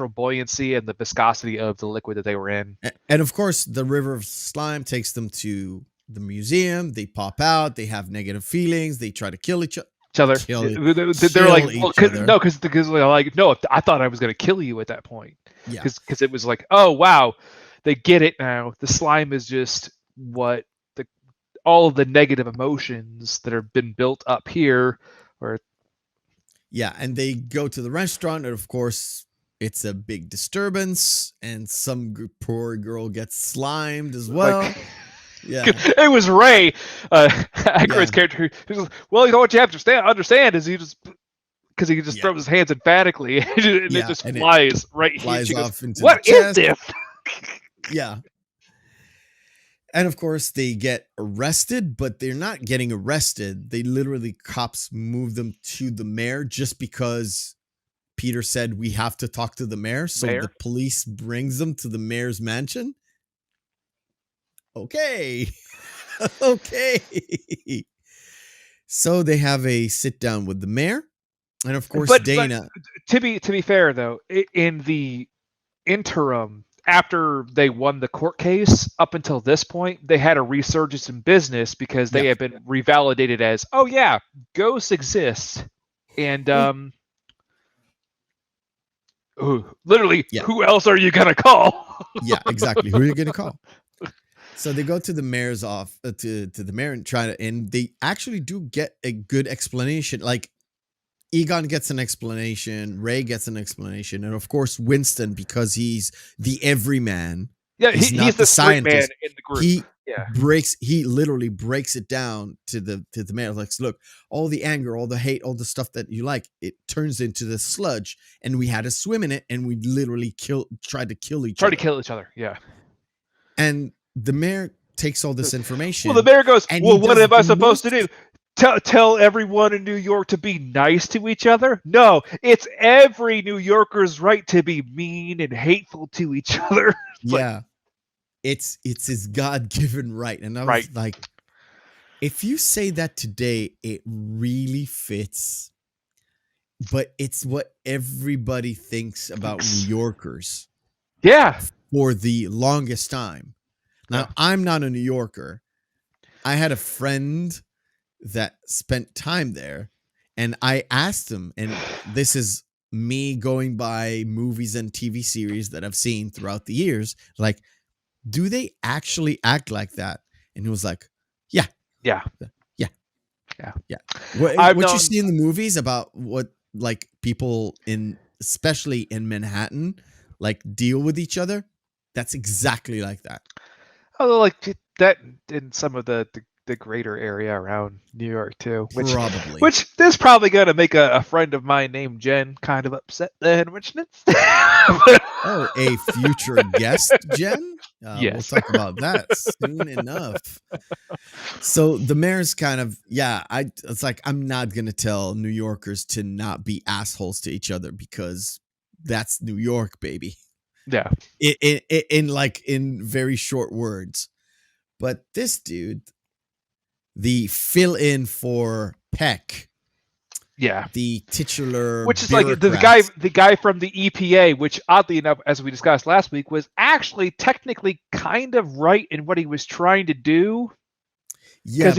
buoyancy and the viscosity of the liquid that they were in. And of course, the River of Slime takes them to the museum. They pop out. They have negative feelings. They try to kill each other. They're like, because they're like, no, I thought I was going to kill you at that point. Yeah, because it was like, oh wow, they get it now. The slime is just what all of the negative emotions that have been built up here, and they go to the restaurant, and of course, it's a big disturbance, and some poor girl gets slimed as well. Yeah, it was Ray, Aykroyd's character. Well, you know what you have to understand is he just throws his hands emphatically, and it just flies right here. Flies off into what the is chest. this? Yeah. And of course, they get arrested, but they're not getting arrested. They literally, cops move them to the mayor just because Peter said we have to talk to the mayor. So Mayor? the police brings them to the mayor's mansion. Okay. Okay. So they have a sit down with the mayor. And of course, Dana. To be fair, though, in the interim, after they won the court case, up until this point, they had a resurgence in business because they have been revalidated as, oh yeah, ghosts exist. And literally, who else are you gonna call? Yeah, exactly. Who are you gonna call? So they go to the mayor's to the mayor and and they actually do get a good explanation. Like, Egon gets an explanation, Ray gets an explanation, and of course Winston, because he's the everyman. Yeah, he's the scientist man in the group. He literally breaks it down to the mayor. Like, look, all the anger, all the hate, all the stuff that you like, it turns into the sludge, and we had to swim in it, and we literally tried to kill each other. Yeah. And the mayor takes all this information. Well, the mayor goes, well, what am I supposed to do? Tell everyone in New York to be nice to each other? No, it's every New Yorker's right to be mean and hateful to each other. It's his God-given right. And I was like, if you say that today, it really fits. But it's what everybody thinks about New Yorkers. Yeah. For the longest time. Now, I'm not a New Yorker. I had a friend that spent time there, and I asked him, and this is me going by movies and TV series that I've seen throughout the years, like, do they actually act like that? And he was like, yeah. What you see in the movies about what, like, people especially in Manhattan, like, deal with each other, that's exactly like that. Oh, like that in some of the greater area around New York too, which is probably going to make a friend of mine named Jen kind of upset then, which a future guest, Jen? Yes. We'll talk about that soon enough. So the mayor's kind of, it's like, I'm not going to tell New Yorkers to not be assholes to each other because that's New York, baby. Yeah. In very short words. But this dude, the fill-in for Peck, the titular, which is like the guy from the EPA, which oddly enough, as we discussed last week, was actually technically kind of right in what he was trying to do. Yeah, because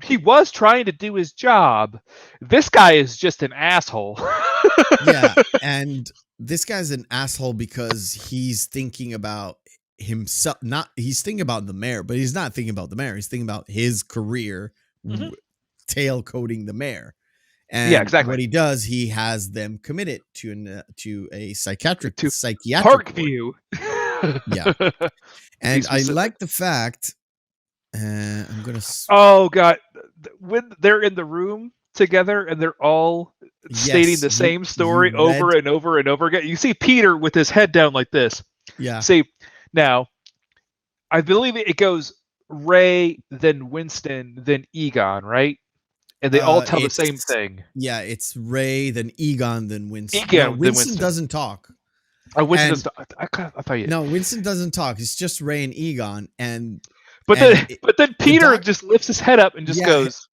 he was trying to do his job. This guy is just an asshole. Yeah, and this guy's an asshole because he's thinking about himself. He's thinking about the mayor, but he's not thinking about the mayor. He's thinking about his career, tail coating the mayor. And exactly. What he does, he has them committed to a psychiatric Parkview. Yeah, and I like the fact. I'm gonna. Oh God! When they're in the room together and they're all stating the same story over and over and over again, you see Peter with his head down like this. Yeah. See, now, I believe it goes Ray, then Winston, then Egon, right? And they all tell the same thing. Yeah, it's Ray, then Egon, then Winston. Winston doesn't talk. Oh, Winston doesn't talk. I thought you. No, Winston doesn't talk. It's just Ray and Egon, But then Peter just lifts his head up and just goes,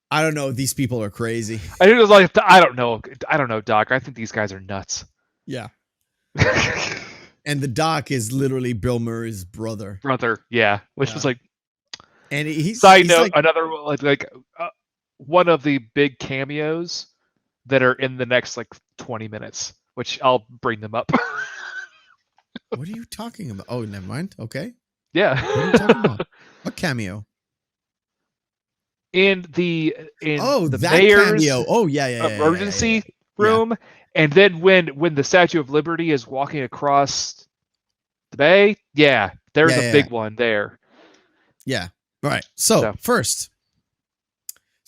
I don't know. These people are crazy. I think it was like, I don't know, Doc. I think these guys are nuts. Yeah. And the Doc is literally Bill Murray's brother. Yeah. Which was like, and he's side note, like, another one of the big cameos that are in the next 20 minutes, which I'll bring them up. What are you talking about? Oh, never mind. Okay. Yeah. What are you talking about? What cameo? In the that mayor's cameo. Oh, yeah. emergency room. And then when the Statue of Liberty is walking across the bay, there's a big one there. Yeah. All right. So first,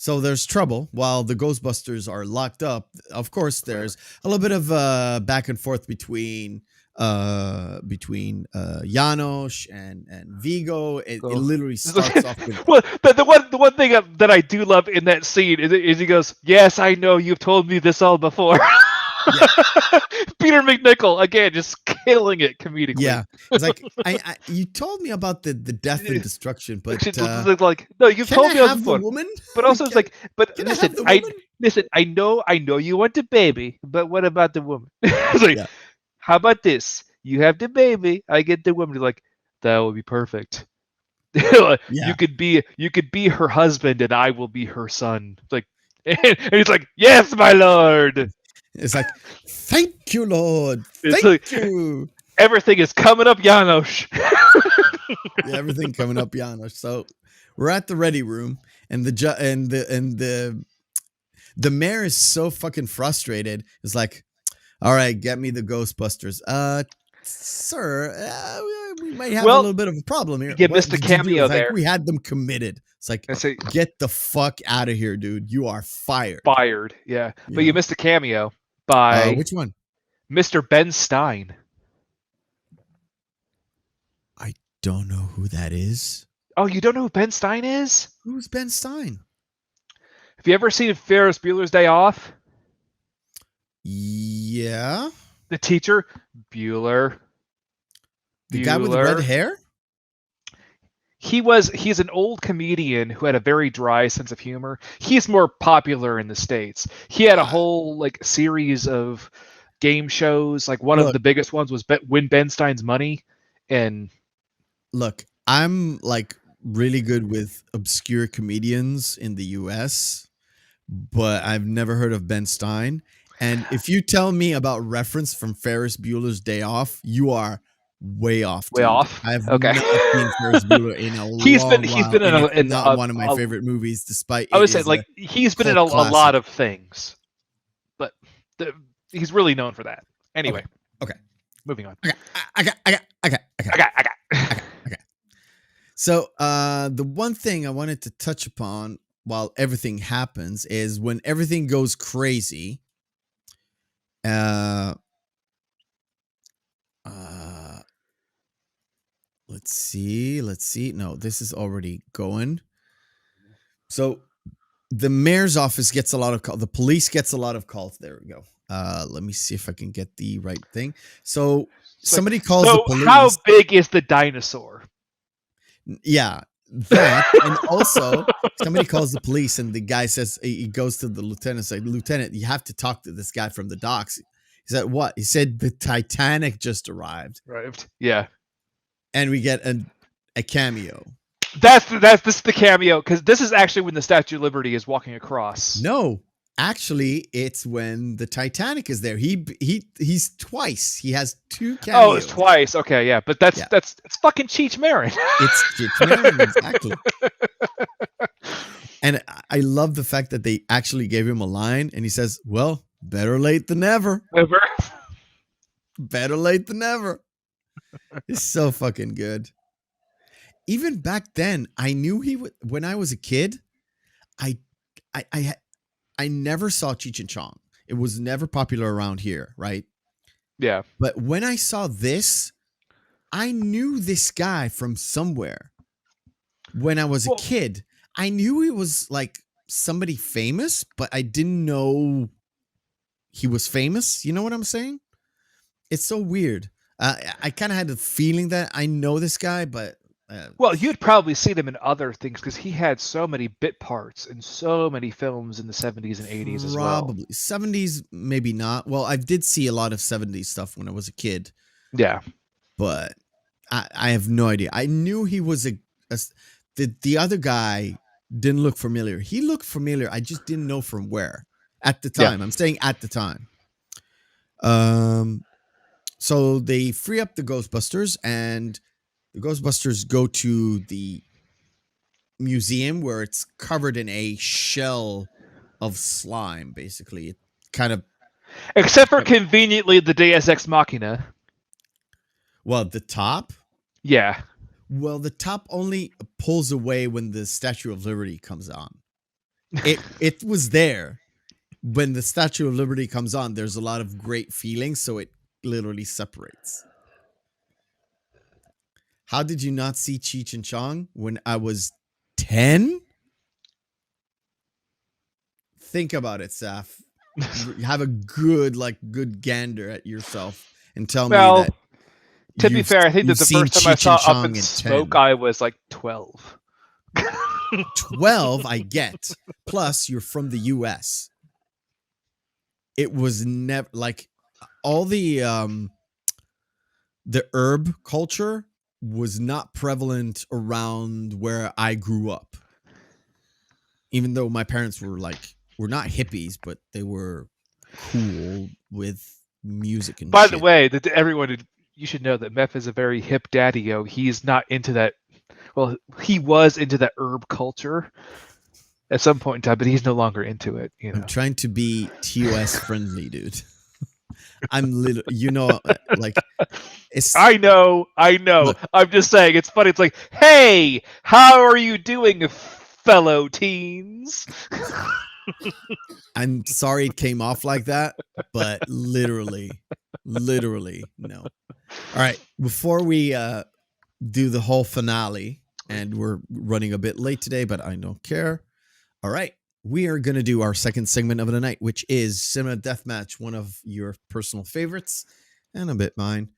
there's trouble while the Ghostbusters are locked up. Of course, there's a little bit of back and forth between between Janos and Vigo. It So- literally starts off with Well, the one thing that I do love in that scene is he goes, "Yes, I know you've told me this all before." Yeah. Peter McNichol again, just killing it comedically. yeah. It's like I you told me about the death and destruction, but Like, no, you've can told I me all have the before. woman? But also, it's like, but Can I listen, have the woman? listen, I know you want the baby, but what about the woman? It's like, Yeah. how about this? You have the baby, I get the woman. You're like, that would be perfect. Yeah. You could be her husband, and I will be her son. It's like, and he's like, yes, my lord. It's like, thank you, Lord. It's Thank like- you. Everything is coming up, Janos. Yeah, everything coming up, Janos. So we're at the ready room, and the mayor is so fucking frustrated. It's like, all right, get me the Ghostbusters. Sir, we might have a Well, little bit of a problem here. you What missed a did you do? cameo It's like, there. we had them committed. It's like, I say get the fuck out of here, dude. You are fired. fired. Yeah, but Yeah. you missed a cameo by Which one? Mr. Ben Stein. Don't know who that is. Oh, you don't know who Ben Stein is? Who's Ben Stein? Have you ever seen Ferris Bueller's Day Off? Yeah. The teacher, Bueller. The guy with the red Bueller. hair? He's an old comedian who had a very dry sense of humor. He's more popular in the States. He had a whole like series of game shows. Like one of Look. the biggest ones was Win Ben Stein's Money. And Look, I'm like really good with obscure comedians in the US, but I've never heard of Ben Stein. And if you tell me about reference from Ferris Bueller's Day Off, you are way off. Way dude. off? I've Okay. not seen Ferris Bueller in a He's long been in while, a- and it's in not a- one of my a- favorite movies, despite I it would say is like he's been in a cult classic. lot of things, but he's really known for that. Anyway, Okay. moving on. I got. Okay. So the one thing I wanted to touch upon while everything happens is when everything goes crazy. Let's see. No, this is already going. So the mayor's office gets a lot of calls. The police gets a lot of calls. There we go. Let me see if I can get the right thing. So somebody calls the So police. how big is the dinosaur? Yeah, that. And also somebody calls the police and the guy says, he goes to the lieutenant and says, Lieutenant, you have to talk to this guy from the docks. He said, what? He said, the Titanic just arrived. Right. Yeah. And we get a cameo. This is the cameo, because this is actually when the Statue of Liberty is walking across. No, actually, it's when the Titanic is there. He's twice. He has two cameos. Oh, it's twice. Okay, yeah, but that's it's fucking Cheech Marin. It's Marin, exactly. And I love the fact that they actually gave him a line, and he says, "Well, better late than never. Ever. Better late than never." It's so fucking good. Even back then, I knew he would. When I was a kid, I never saw Cheech and Chong. It was never popular around here, right? Yeah. But when I saw this, I knew this guy from somewhere. When I was a kid, I knew he was like somebody famous, but I didn't know he was famous. You know what I'm saying? It's so weird. I kind of had the feeling that I know this guy, but Well, you'd probably seen him in other things because he had so many bit parts in so many films in the 70s and 80s as well. probably 70s, maybe not. Well, I did see a lot of 70s stuff when I was a kid, Yeah. but I have no idea. I knew he was the other guy didn't look familiar. He looked familiar. I just didn't know from where at the time. I'm saying at the time. So they free up the Ghostbusters, and the Ghostbusters go to the museum where it's covered in a shell of slime, basically. It kind of, Except for conveniently the Deus Ex Machina. well, the top. Yeah. Well, the top only pulls away when the Statue of Liberty comes on. It was there when the Statue of Liberty comes on. There's a lot of great feelings, so it literally separates. How did you not see Cheech and Chong when I was 10? Think about it, Saf. Have a good gander at yourself and tell me Well, that. to be fair, I think that you've the seen first time I Cheech saw and Up Chong in at Smoke, 10. I was like 12. 12, I get. Plus, you're from the US. It was never like all the herb culture was not prevalent around where I grew up. Even though my parents were not hippies, but they were cool with music and By shit. the way, everyone, you should know that Meth is a very hip daddy-o. He's not into that. Well, he was into that herb culture at some point in time, but he's no longer into it. You know, I'm trying to be TOS friendly, dude. I'm little, it's. I know. Look, I'm just saying, it's funny. It's like, hey, how are you doing, fellow teens? I'm sorry it came off like that, but literally, no. All right, before we do the whole finale, and we're running a bit late today, but I don't care. All right, we are going to do our second segment of the night, which is Cinema Deathmatch, one of your personal favorites, and a bit mine,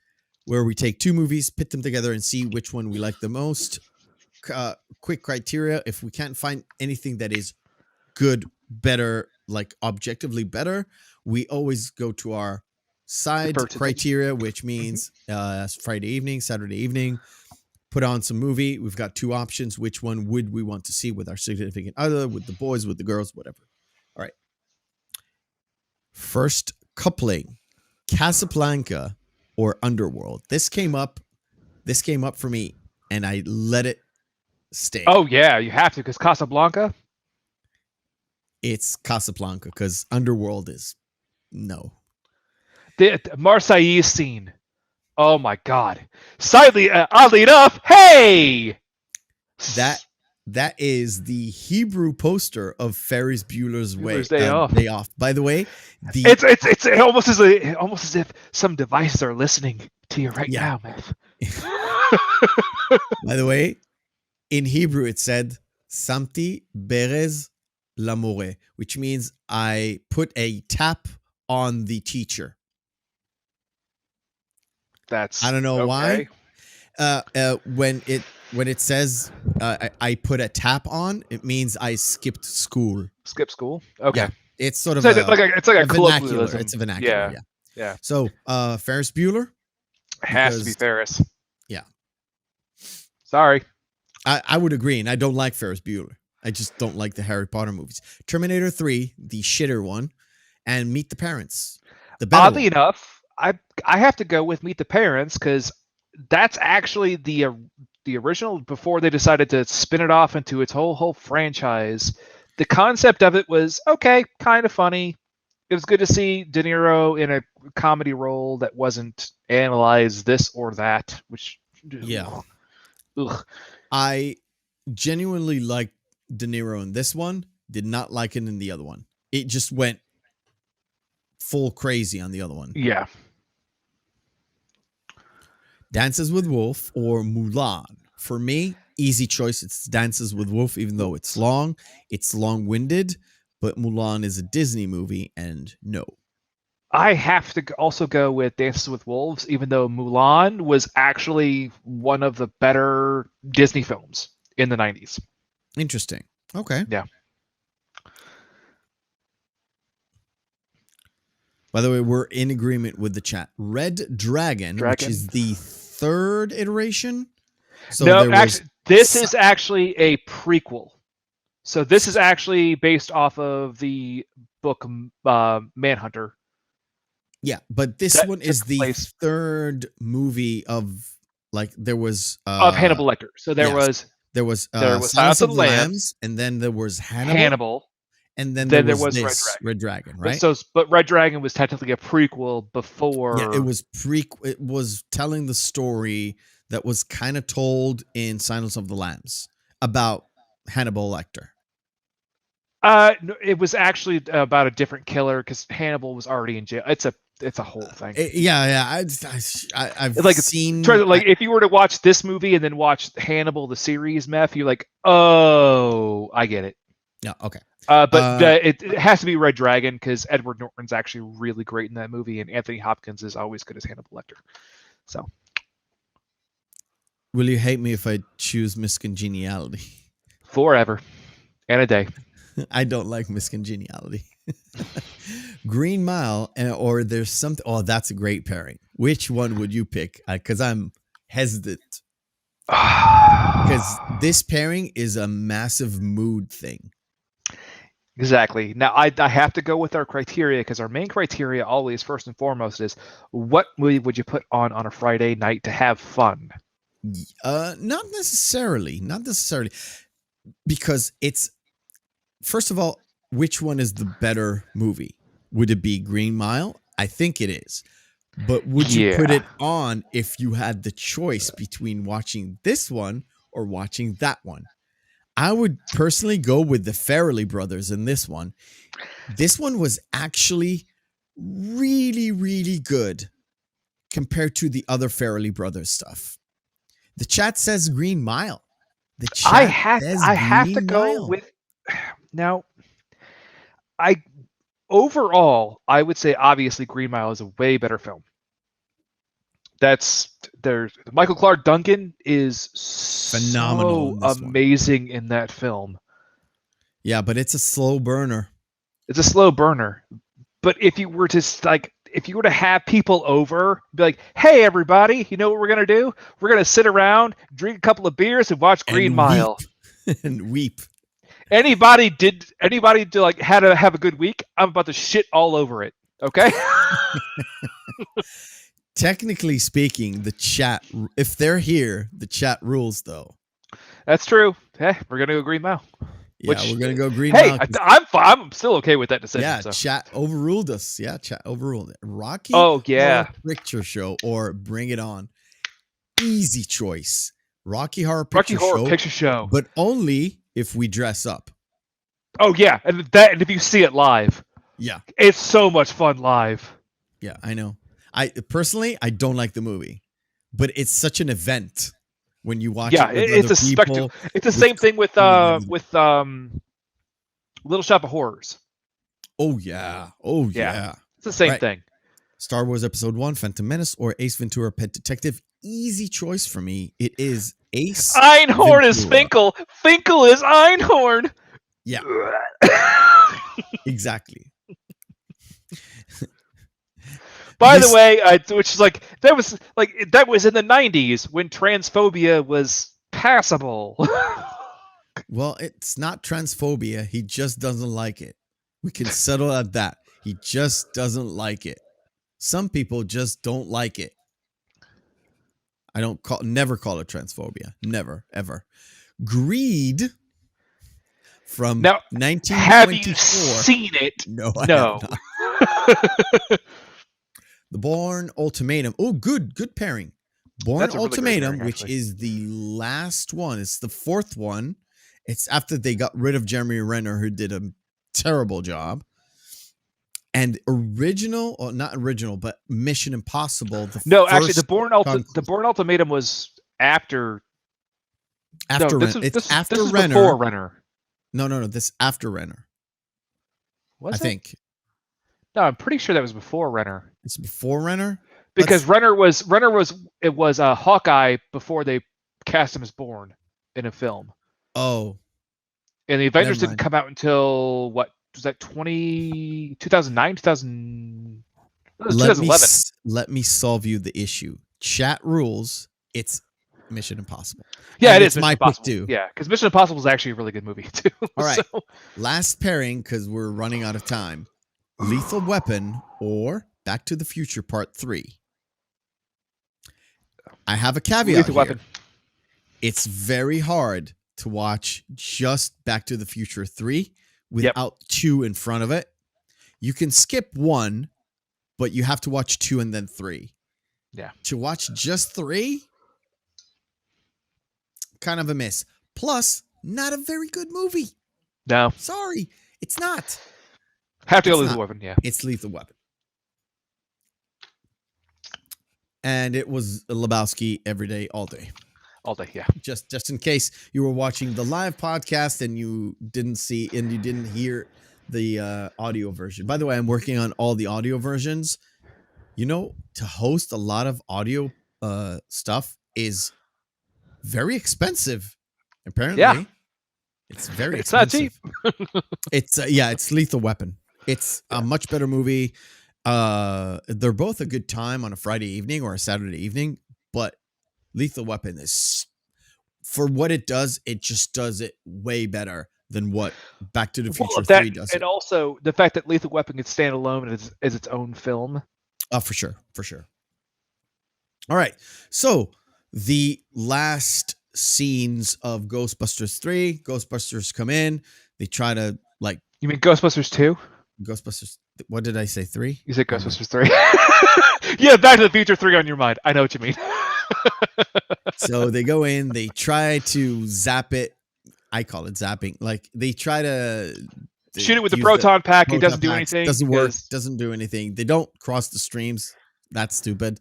where we take two movies, pit them together, and see which one we like the most. Quick criteria: if we can't find anything that is good, better, like objectively better, we always go to our side criteria, which means Friday evening, Saturday evening, put on some movie. We've got two options. Which one would we want to see with our significant other, with the boys, with the girls, whatever? All right. First coupling, Casablanca or Underworld. This came up for me, and I let it stay. Oh yeah, you have to, because Casablanca. It's Casablanca, because Underworld is no. The Marseillais scene. Oh my god. Oddly enough, hey! That is the Hebrew poster of Ferris Bueller's Day Off. By the way, it's almost as if some devices are listening to you right now, man. By the way, in Hebrew it said Samti Berez Lamore, which means I put a tap on the teacher. I don't know why. When it says I put a tap on, it means I skipped school. Skip school? Okay. Yeah, it's sort of it's like a colloquialism. It's a vernacular. Yeah. So Ferris Bueller has to be Ferris. Yeah. Sorry. I would agree, and I don't like Ferris Bueller. I just don't like the Harry Potter movies. Terminator 3, the shitter one, and Meet the Parents, the better Oddly one. enough, I have to go with Meet the Parents, because that's actually the original before they decided to spin it off into its whole franchise. The concept of it was okay, kind of funny. It was good to see De Niro in a comedy role that wasn't analyzed this or that, which ugh. I genuinely liked De Niro in this one, did not like it in the other one. It just went full crazy on the other one. Yeah. Dances with Wolf or Mulan. For me, easy choice. It's Dances with Wolf, even though it's long-winded, but Mulan is a Disney movie, and no. I have to also go with Dances with Wolves, even though Mulan was actually one of the better Disney films in the 90s. Interesting. Okay. Yeah. By the way, we're in agreement with the chat. Red Dragon, which is the third iteration. So no, actually, this is actually a prequel. So this is actually based off of the book Manhunter. Yeah, but this one is the third movie of, like, there was of Hannibal Lecter. So there was Silence of the Lambs, and then there was Hannibal. And then there was Red Dragon, right? But Red Dragon was technically a prequel before. Yeah, it was telling the story that was kind of told in Silence of the Lambs about Hannibal Lecter. No, it was actually about a different killer, because Hannibal was already in jail. it's a whole thing. I've It's like seen if you were to watch this movie and then watch Hannibal the series, Meth, you're like, oh, I get it. Yeah, okay. But it has to be Red Dragon because Edward Norton's actually really great in that movie, and Anthony Hopkins is always good as Hannibal Lecter. So, will you hate me if I choose Miscongeniality? forever and a day. I don't like Miscongeniality. Green Mile or there's something. Oh, that's a great pairing. Which one would you pick? Because I'm hesitant. Because this pairing is a massive mood thing. Exactly. Now, I have to go with our criteria because our main criteria always, first and foremost, is what movie would you put on a Friday night to have fun? Not necessarily. Because it's, first of all, which one is the better movie? Would it be Green Mile? I think it is. But would you put it on if you had the choice between watching this one or watching that one? I would personally go with the Farrelly brothers in this one. This one was actually really, really good compared to the other Farrelly brothers stuff. The chat says Green Mile. I have to go with now. Overall, I would say obviously Green Mile is a way better film. Michael Clark Duncan is phenomenal, so amazing in that film. Yeah, but it's a slow burner. It's a slow burner. But if you were to have people over, be like, "Hey, everybody, you know what we're gonna do? We're gonna sit around, drink a couple of beers, and watch Green Mile and weep." Anybody do like had to have a good week? I'm about to shit all over it. Okay. Technically speaking, the chat, if they're here, the chat rules though. That's true. Hey, we're gonna go Green Mile. Yeah, we're gonna go Green Mile. I'm still okay with that decision. Yeah, so. Chat overruled us. Yeah, chat overruled it. Rocky. Picture Show or Bring It On. Easy choice. Rocky Horror Picture Show. But only if we dress up. Oh yeah, and if you see it live. Yeah, it's so much fun live. Yeah, I know. I don't like the movie, but it's such an event when you watch it with it's a spectacle. It's the same thing with Little Shop of Horrors. Oh yeah. It's the same thing. Star Wars Episode 1, Phantom Menace, or Ace Ventura: Pet Detective. Easy choice for me. It is Ace. Einhorn is Finkel. Finkel is Einhorn. Yeah. Exactly. By the way, which is that was in the 90s when transphobia was passable. Well, it's not transphobia. He just doesn't like it. We can settle at that. He just doesn't like it. Some people just don't like it. I never call it transphobia. Never, ever. Greed from 1924. Have you seen it? No, I have not. The Bourne Ultimatum. Oh, good pairing. Bourne Ultimatum, really which is the last one. It's the fourth one. It's after they got rid of Jeremy Renner, who did a terrible job. And not original, but Mission Impossible. The Bourne Ultimatum was after. It's after Renner. Before Renner. No. This after Renner. I think. No, I'm pretty sure that was before Renner. It's before Renner? Because Renner was Hawkeye before they cast him as Bourne in a film. Oh. And the Avengers didn't come out until what was that 2009, 2011. Let me solve you the issue. Chat rules. It's Mission Impossible. Yeah, and it is my pick too. Yeah, because Mission Impossible is actually a really good movie too. All right. So. Last pairing because we're running out of time. Lethal Weapon or Back to the Future Part 3. I have a caveat Lethal here. Weapon. It's very hard to watch just Back to the Future 3 without 2 in front of it. You can skip 1, but you have to watch 2 and then 3. Yeah. To watch just 3, kind of a miss. Plus, not a very good movie. No. Sorry, it's not. Have to go Lethal Weapon, yeah. It's Lethal Weapon. and it was Lebowski every day, all day. All day, yeah. Just in case you were watching the live podcast and you didn't see and you didn't hear the audio version. By the way, I'm working on all the audio versions. You know, to host a lot of audio stuff is very expensive. Apparently, Yeah. it's very It's not expensive. It's Lethal Weapon. It's a much better movie. They're both a good time on a Friday evening or a Saturday evening, but Lethal Weapon is, for what it does, it just does it way better than what Back to the Future 3 does. And also the fact that Lethal Weapon can stand alone as its own film. Oh, for sure. All right. So the last scenes of Ghostbusters 3, Ghostbusters come in. They try to You mean Ghostbusters 2? Ghostbusters. What did I say? 3? You said Ghostbusters 3. Yeah, Back to the Future 3 on your mind. I know what you mean. So they go in, they try to zap it. I call it zapping. Like they try to shoot it with the proton pack. It doesn't do packs. anything. Doesn't work. Doesn't do anything. They don't cross the streams. That's stupid.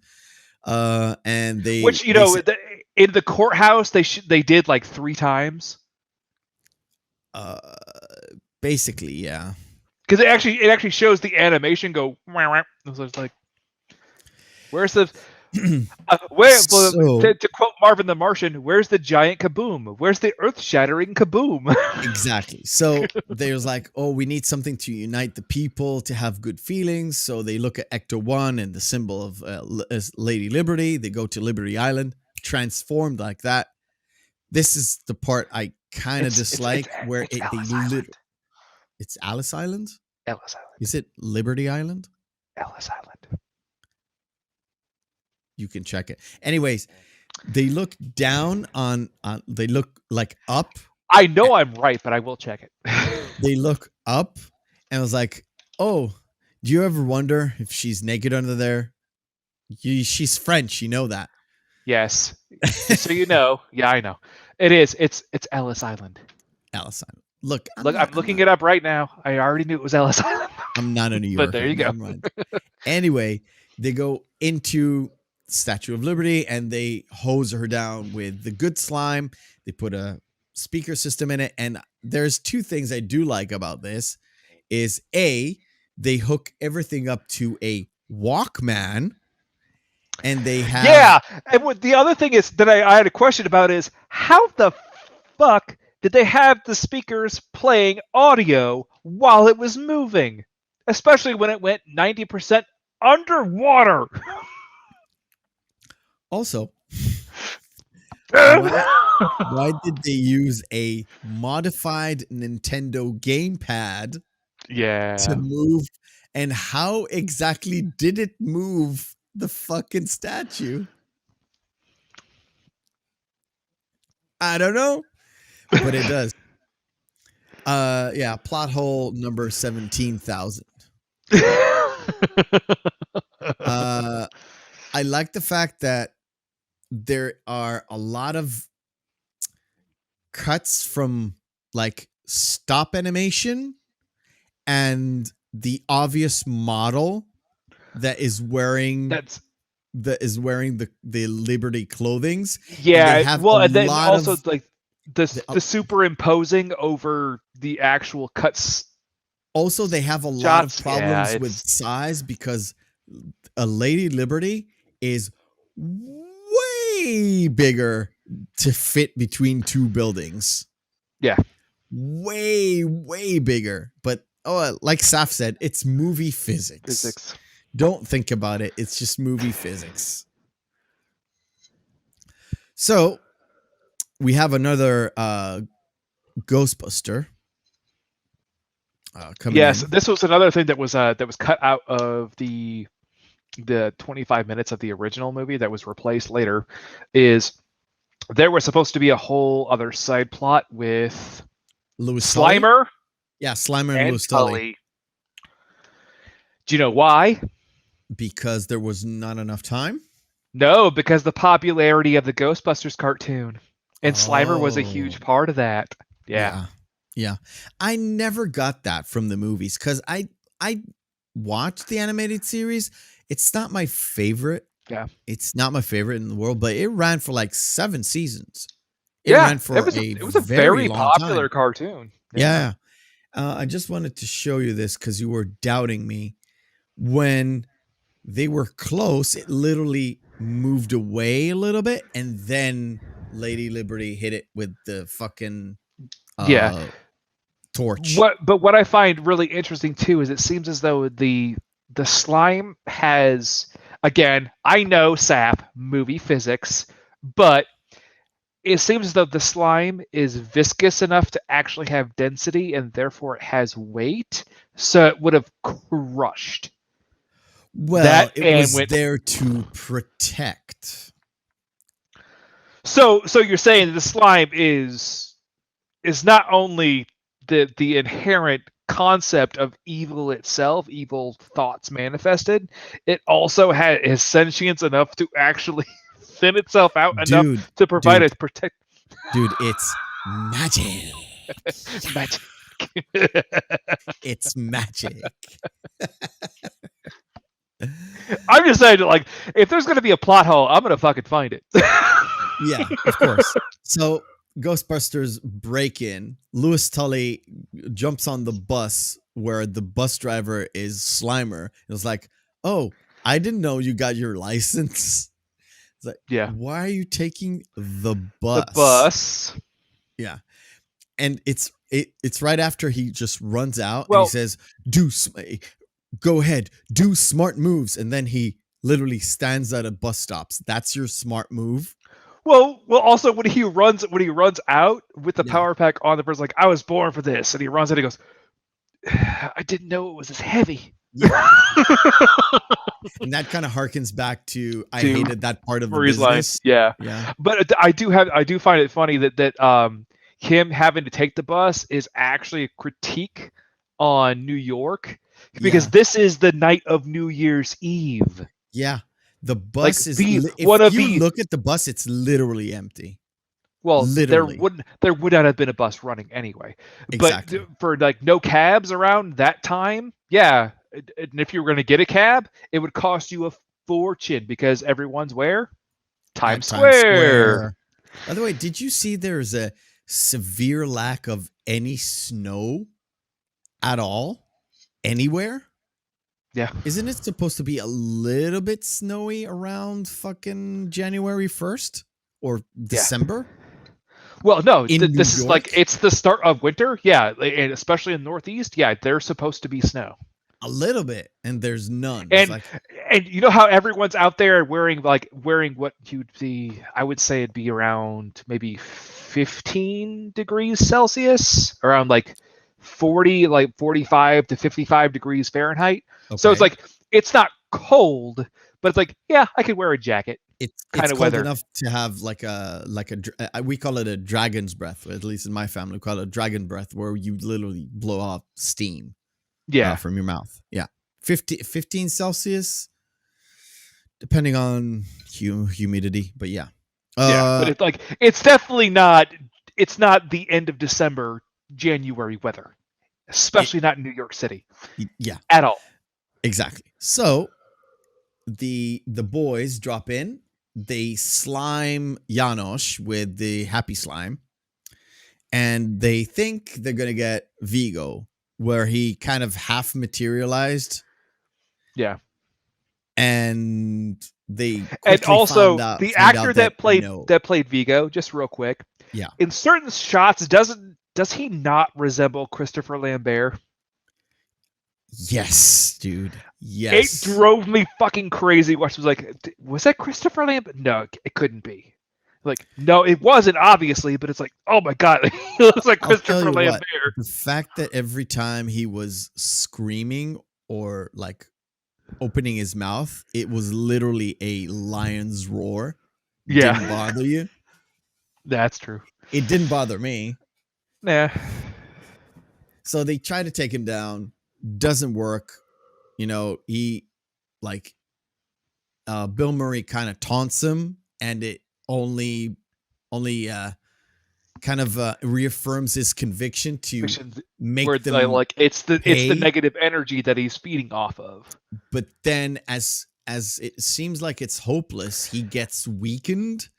And they, which in the courthouse they did like 3 times. Basically, yeah. Because it actually shows the animation go. So it's like, where's the to quote Marvin the Martian, where's the giant kaboom? Where's the earth-shattering kaboom? Exactly. So there's like, oh, we need something to unite the people to have good feelings. So they look at Ecto 1 and the symbol of Lady Liberty. They go to Liberty Island, transformed like that. This is the part I kind of dislike, where it's Alice Island. Ellis Island. Is it Liberty Island? Ellis Island. You can check it. Anyways, they look down on they look like up. I know I'm right, but I will check it. They look up and I was like, oh, do you ever wonder if she's naked under there? She's French, you know that. Yes. So you know. Yeah, I know. It is. It's Ellis Island. Ellis Island. Look, I'm looking it up right now. I already knew it was Ellis Island. I'm not a New Yorker. But there you go. Anyway, they go into Statue of Liberty and they hose her down with the good slime. They put a speaker system in it, and there's 2 things I do like about this. Is A, they hook everything up to a Walkman, and they have and what the other thing is that I had a question about is how the fuck did they have the speakers playing audio while it was moving, especially when it went 90% underwater. Also, why did they use a modified Nintendo gamepad to move? And how exactly did it move the fucking statue? I don't know, but it does. Plot hole number 17,000. I like the fact that there are a lot of cuts from like stop animation and the obvious model that is wearing the Liberty clothings. Yeah, and then also like the superimposing over the actual cuts. Also, they have a lot of problems with size because a Lady Liberty is way bigger to fit between 2 buildings. Yeah. Way, way bigger. But like Saf said, it's movie physics. Don't think about it. It's just movie physics. So we have another Ghostbuster. Yes, this was another thing that was cut out of the 25 minutes of the original movie that was replaced later. Is there was supposed to be a whole other side plot with Louis Slimer? Tully? Yeah, Slimer and Louis Tully. Do you know why? Because there was not enough time? No, because the popularity of the Ghostbusters cartoon. And Slimer was a huge part of that. Yeah. I never got that from the movies because I watched the animated series. It's not my favorite Yeah. It's not my favorite in the world, but it ran for like 7 seasons. It Yeah, ran for it was a very long popular time. cartoon. Yeah. I just wanted to show you this because you were doubting me. When they were close, it literally moved away a little bit, and then Lady Liberty hit it with the fucking Yeah. torch. What I find really interesting too is it seems as though the slime has, again, I know SAP movie physics, but it seems as though the slime is viscous enough to actually have density and therefore it has weight, so it would have crushed. Well, it was there to protect. So you're saying the slime is not only the inherent concept of evil itself, evil thoughts manifested, it also is sentience enough to actually thin itself out enough to provide its protect. Dude, it's magic. Magic. It's magic. I'm just saying, like, if there's gonna be a plot hole, I'm gonna fucking find it. Yeah, of course. So Ghostbusters break in. Louis Tully jumps on the bus where the bus driver is Slimer. It was like, oh, I didn't know you got your license. It's like, yeah. Why are you taking the bus? The bus. Yeah. And it's right after he just runs out and he says, go ahead, do smart moves. And then he literally stands at a bus stops. That's your smart move. Well, also when he runs out with the power pack on, the person's like, I was born for this, and he runs and he goes, I didn't know it was as heavy. Yeah. And that kind of harkens back to I hated that part of the business. Yeah. But I do find it funny that him having to take the bus is actually a critique on New York, because this is the night of New Year's Eve. Yeah. The bus is look at the bus, it's literally empty. Well, literally. there would not have been a bus running anyway. Exactly. But for like no cabs around that time, yeah. And if you were going to get a cab, it would cost you a fortune because everyone's where? Times Square. By the way, did you see there's a severe lack of any snow at all anywhere? Yeah. Isn't it supposed to be a little bit snowy around fucking January 1st or December? Well, no, this is like, it's the start of winter. Yeah. And especially in the Northeast. Yeah. There's supposed to be snow. A little bit. And there's none. And you know how everyone's out there wearing what you'd be, I would say it'd be around maybe 15 degrees Celsius, around like 45 to 55 degrees Fahrenheit. Okay. So it's like, it's not cold, but it's like, yeah, I could wear a jacket. It's kind of cold enough to have like a we call it a dragon's breath, at least in my family. We call it a dragon breath, where you literally blow off steam from your mouth. Yeah. 15 Celsius, depending on humidity, but yeah. But it's like, it's definitely not, it's not the end of December, January weather, especially not in New York City. Yeah. At all. Exactly. So the boys drop in, they slime Janosch with the happy slime, and they think they're going to get Vigo, where he kind of half materialized. Yeah. And they and also the actor that played Vigo, just real quick. Yeah. In certain shots, does he not resemble Christopher Lambert? Yes, dude. Yes. It drove me fucking crazy. Was like, was that Christopher Lambert? No, it couldn't be. Like, no, it wasn't, obviously, but it's like, oh my god, he looks like Christopher Lambert. The fact that every time he was screaming or like opening his mouth, it was literally a lion's roar. Yeah. Didn't bother you? That's true. It didn't bother me. Nah. So they try to take him down. Doesn't work. You know, he like Bill Murray kind of taunts him, and it only kind of reaffirms his conviction to make them like it's the negative energy that he's feeding off of. But then as as it seems like it's hopeless, he gets weakened.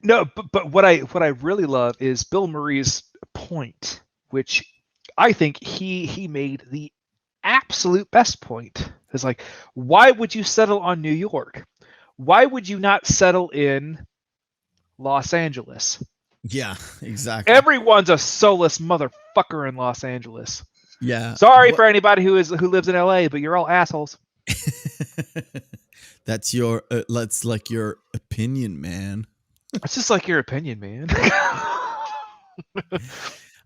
No, but what I really love is Bill Murray's point, which I think he made the absolute best point. It's like, why would you settle on New York? Why would you not settle in Los Angeles? Yeah, exactly. Everyone's a soulless motherfucker in Los Angeles. Yeah. Sorry for anybody who lives in LA, but you're all assholes. That's your your opinion, man. It's just like your opinion, man.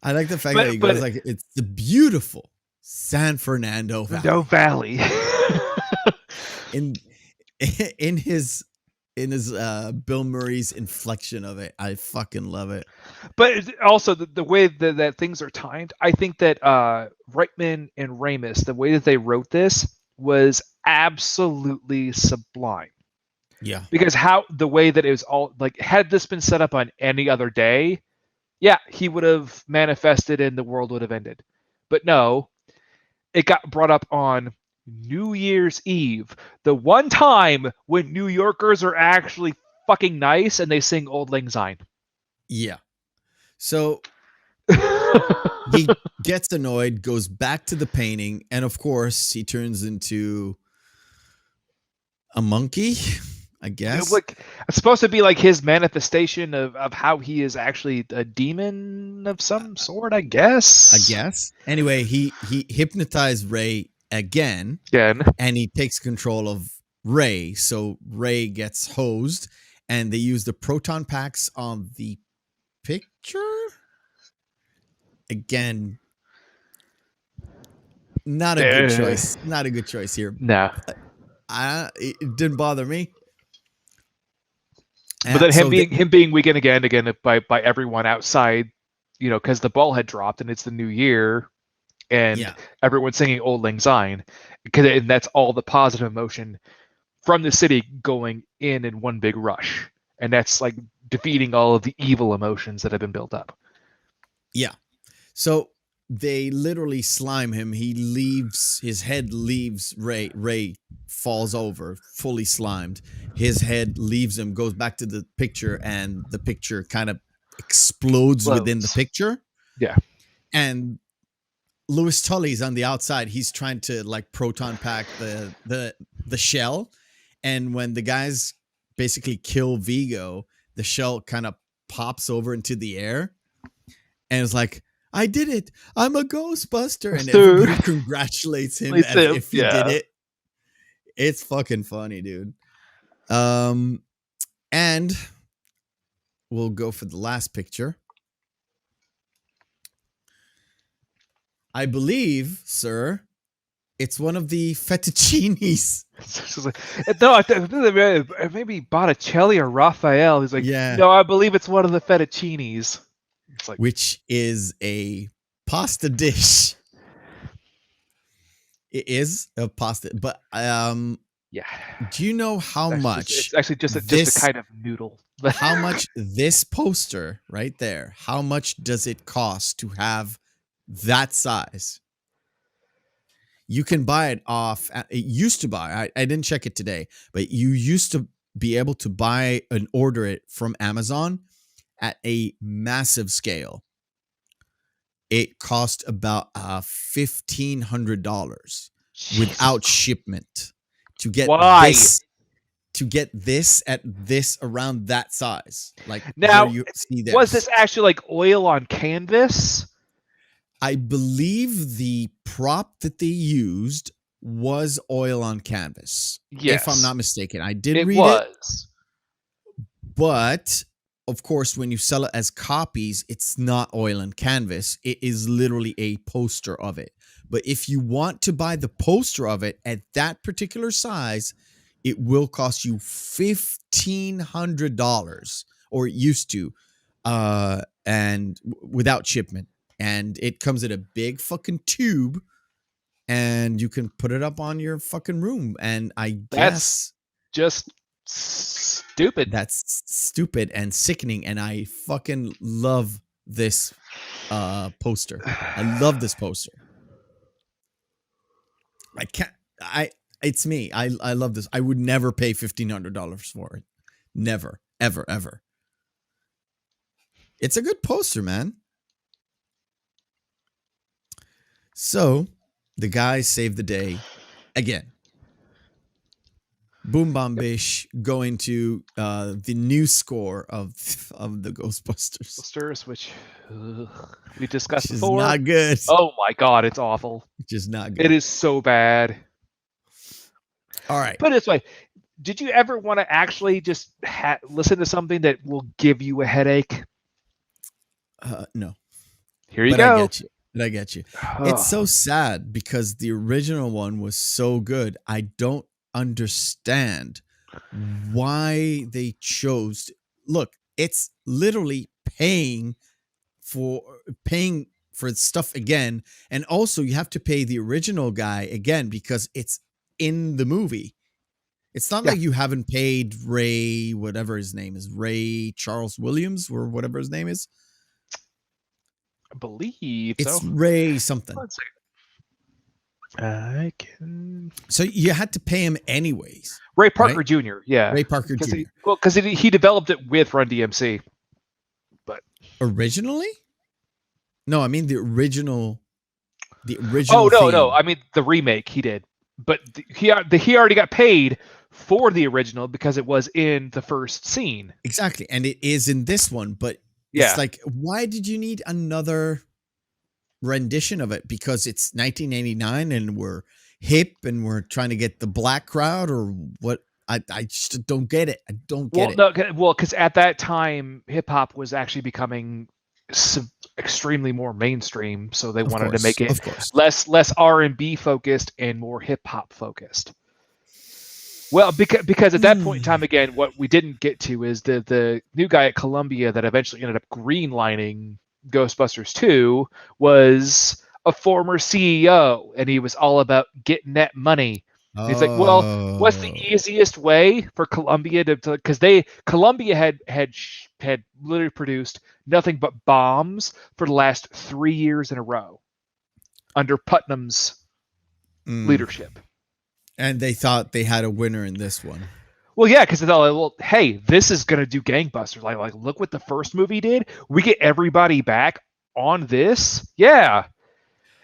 I like the fact that he goes like, it's the beautiful San Fernando Valley. in his Bill Murray's inflection of it, I fucking love it. But also the way that things are timed, I think that Reitman and Ramis, the way that they wrote this was absolutely sublime. Yeah. Because the way that it was all like, had this been set up on any other day, yeah, he would have manifested and the world would have ended. But no, it got brought up on New Year's Eve, the one time when New Yorkers are actually fucking nice and they sing Old Lang Syne. Yeah. So he gets annoyed, goes back to the painting, and of course he turns into a monkey, I guess. Like, it's supposed to be like his manifestation of how he is actually a demon of some sort, I guess. Anyway, he hypnotized Ray again, and he takes control of Ray. So Ray gets hosed, and they use the proton packs on the picture. Again, not a good choice. Not a good choice here. No. It didn't bother me. But then him being weakened again by everyone outside, because the ball had dropped and it's the new year, and everyone's singing Old Lang Syne, and that's all the positive emotion from the city going in one big rush, and that's like defeating all of the evil emotions that have been built up. Yeah. So they literally slime him. His head leaves Ray. Ray falls over, fully slimed. His head leaves him, goes back to the picture, and the picture kind of explodes within the picture. Yeah. And Louis Tully's on the outside. He's trying to like proton pack the shell. And when the guys basically kill Vigo, the shell kind of pops over into the air. And it's like, I did it. I'm a Ghostbuster. And everybody congratulates him as if he did it. It's fucking funny, dude. And we'll go for the last picture. I believe, sir, it's one of the fettuccinis. No, maybe Botticelli or Raphael. He's like, no, I believe it's one of the fettuccinis. It's like, which is a pasta dish. It is a pasta, but do you know how much? It's actually just a kind of noodle. How much this poster right there? How much does it cost to have that size? You can buy it off. It used to buy. I didn't check it today, but you used to be able to buy and order it from Amazon at a massive scale. It cost about $1,500 without shipment to get this at this around that size. Like, now, you see this. Was this actually like oil on canvas? I believe the prop that they used was oil on canvas. Yes. If I'm not mistaken. I did read it. But of course, when you sell it as copies, it's not oil and canvas. It is literally a poster of it. But if you want to buy the poster of it at that particular size, it will cost you $1,500, or it used to, and without shipment. And it comes in a big fucking tube, and you can put it up on your fucking room. And I guess just stupid. That's stupid and sickening, and I fucking love this poster. I love this poster. It's me. I love this. I would never pay $1,500 for it. Never, ever, ever. It's a good poster, man. So the guys save the day again. Boom Bam Bish going to the new score of the Ghostbusters. Which we discussed Which is before. not good. Oh my god, it's awful. Which is not good. It is so bad. All right. Put it this way. Did you ever want to actually just listen to something that will give you a headache? No. Here you go. I get you. It's so sad because the original one was so good. I don't understand why they chose. Look, it's literally paying for stuff again, and also you have to pay the original guy again because it's in the movie. It's not like you haven't paid Ray, whatever his name is, Ray Charles Williams or whatever his name is. I believe it's so. Ray something. Let's see. I can. So you had to pay him anyways. Ray Parker Jr. Yeah, Ray Parker Jr. Because he developed it with Run DMC. But originally, no, I mean the original. Oh no! I mean the remake he did, but he already got paid for the original because it was in the first scene. Exactly, and it is in this one, but. It's like, why did you need another rendition of it? Because it's 1989 and we're hip and we're trying to get the black crowd, or what? I just don't get it. I don't get it. Well, because at that time, hip hop was actually becoming extremely more mainstream, so they wanted to make it less R&B focused and more hip hop focused. Well, because at that point in time, again, what we didn't get to is the new guy at Columbia that eventually ended up greenlining Ghostbusters 2 was a former CEO, and he was all about getting that money. He's like, well, what's the easiest way for Columbia to because Columbia had literally produced nothing but bombs for the last 3 years in a row under Putnam's leadership. And they thought they had a winner in this one. Well, yeah, because they thought, well, hey, this is gonna do gangbusters. Like, look what the first movie did. We get everybody back on this, yeah.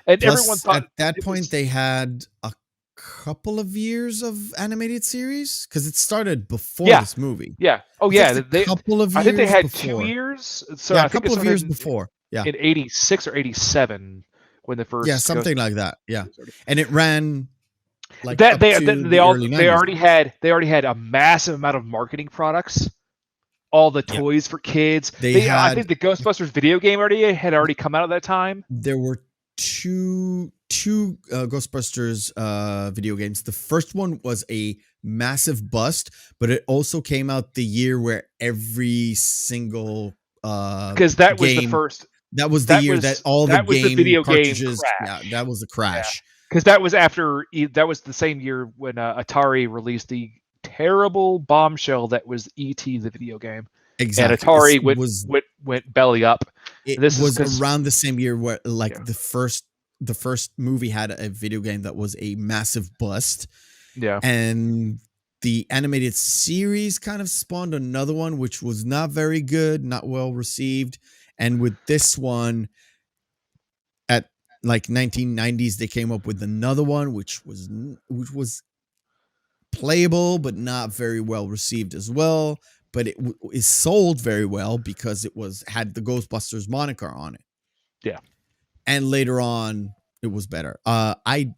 And plus, everyone thought at that point they had a couple of years of animated series because it started before this movie. Yeah. Oh, yeah. A couple of years. I think they had before. 2 years. So yeah, I a think couple of years before. Yeah, in 86 or 87 when the first. Yeah, something like that. Yeah, and it ran. Like that they already had a massive amount of marketing products, all the toys for kids. I think the Ghostbusters video game had already come out at that time. There were two Ghostbusters video games. The first one was a massive bust, but it also came out the year where every single because that was the first. That was the year that all the video cartridges. Game crash. Yeah, that was the crash. Yeah. Because that was the same year when Atari released the terrible bombshell that was E.T. the video game. Exactly. And Atari went belly up. This was around the same year where the first movie had a video game that was a massive bust. Yeah. And the animated series kind of spawned another one, which was not very good, not well received. And with this one, at 1990s, they came up with another one which was playable but not very well received as well, but it is sold very well because it had the Ghostbusters moniker on it. Yeah. And later on it was better. I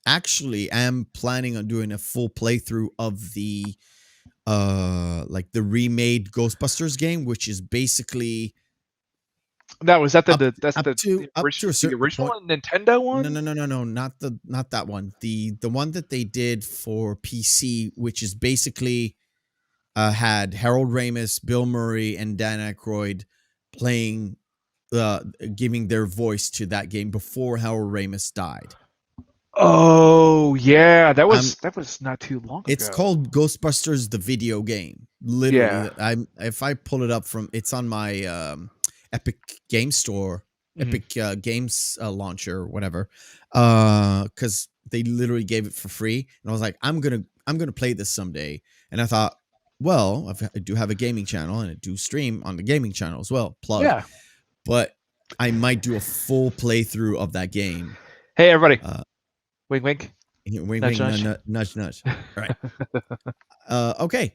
actually am planning on doing a full playthrough of the remade Ghostbusters game, which is basically No, is that the original one, Nintendo one? No, not that one. The one that they did for PC, which is basically had Harold Ramis, Bill Murray, and Dan Aykroyd playing, giving their voice to that game before Harold Ramis died. Oh yeah, that was not too long ago. It's called Ghostbusters the video game. Literally, if I pull it up it's on my Epic Game Store, Epic Games launcher, or whatever. Because They literally gave it for free, and I was like, I'm gonna play this someday. And I thought, well, I do have a gaming channel, and I do stream on the gaming channel as well. Plug, Yeah. but I might do a full playthrough of that game. Hey, everybody. Uh, Wink, wink. wing, Nudge, wing, nudge. nudge, nudge. Right. Okay.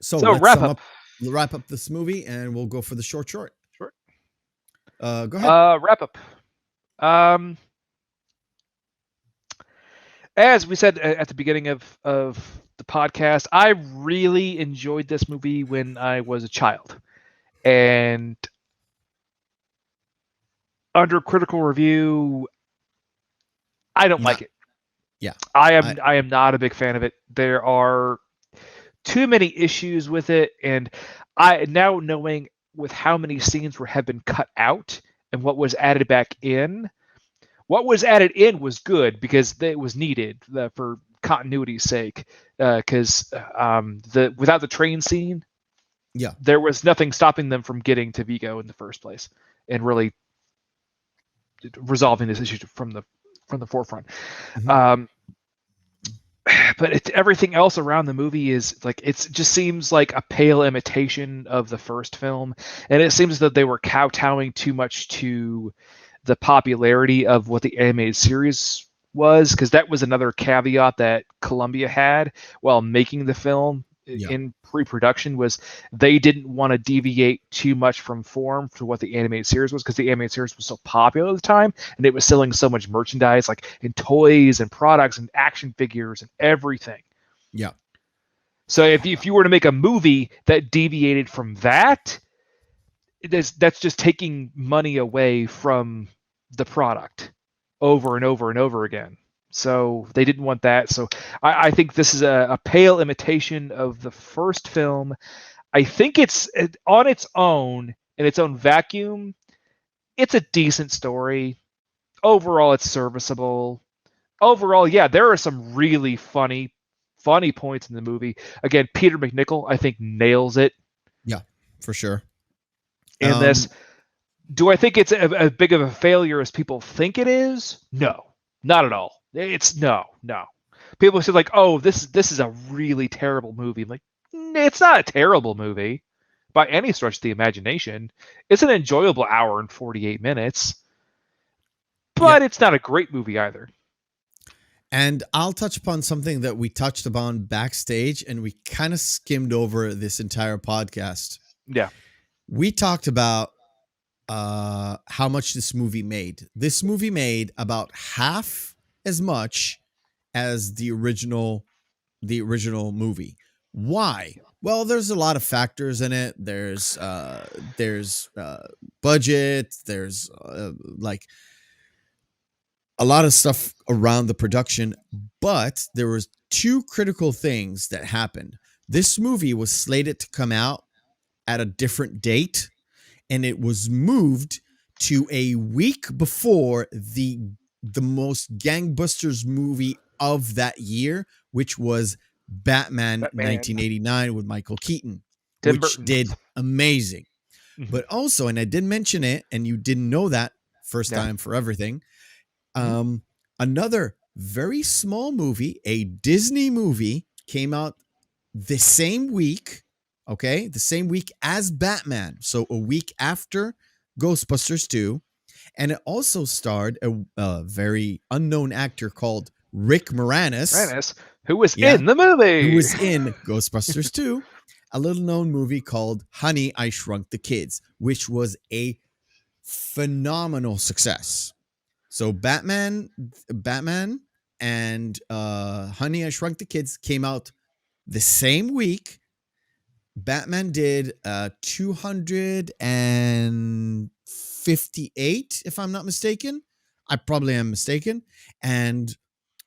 So So, let's wrap up this movie, and we'll go for the short. Sure. Go ahead. Wrap up. As we said at the beginning of the podcast, I really enjoyed this movie when I was a child, and under critical review, I don't like it. Yeah, I am not a big fan of it. There are too many issues with it, and I now knowing with how many scenes have been cut out and what was added back in. What was added in was good because it was needed for continuity's sake. Because without the train scene, there was nothing stopping them from getting to Vigo in the first place and really resolving this issue from the forefront. Mm-hmm. But everything else around the movie is like it just seems like a pale imitation of the first film, and it seems that they were kowtowing too much to the popularity of what the animated series was, because that was another caveat that Columbia had while making the film in pre-production, was they didn't want to deviate too much from form for what the animated series was, because the animated series was so popular at the time and it was selling so much merchandise, like in toys and products and action figures and everything. Yeah. So if you were to make a movie that deviated from that, that's just taking money away from the product over and over and over again. So they didn't want that. So I think this is a pale imitation of the first film. I think it's on its own, in its own vacuum. It's a decent story. Overall, it's serviceable. Overall, yeah, there are some really funny points in the movie. Again, Peter McNichol, I think, nails it. Yeah, for sure. In this, do I think it's as big of a failure as people think it is? No, not at all. It's no. People say like, "Oh, this is a really terrible movie." I'm like, it's not a terrible movie by any stretch of the imagination. It's an enjoyable hour and 48 minutes, but it's not a great movie either. And I'll touch upon something that we touched upon backstage, and we kind of skimmed over this entire podcast. Yeah. We talked about how much this movie made. This movie made about half as much as the original movie. Why? Well, there's a lot of factors in it. There's budget. There's like a lot of stuff around the production, but there was two critical things that happened. This movie was slated to come out at a different date, and it was moved to a week before the most gangbusters movie of that year, which was Batman 1989 with Michael Keaton, Tim which Burton did amazing. Mm-hmm. But also, and I did mention it, and you didn't know that first time for everything. Another very small movie, a Disney movie, came out the same week. Okay, the same week as Batman, so a week after Ghostbusters 2, and it also starred a very unknown actor called Rick Moranis, who was in the movie, who was in Ghostbusters 2, a little known movie called Honey, I Shrunk the Kids, which was a phenomenal success. So Batman and Honey, I Shrunk the Kids came out the same week. Batman did 258, if I'm not mistaken. I probably am mistaken. And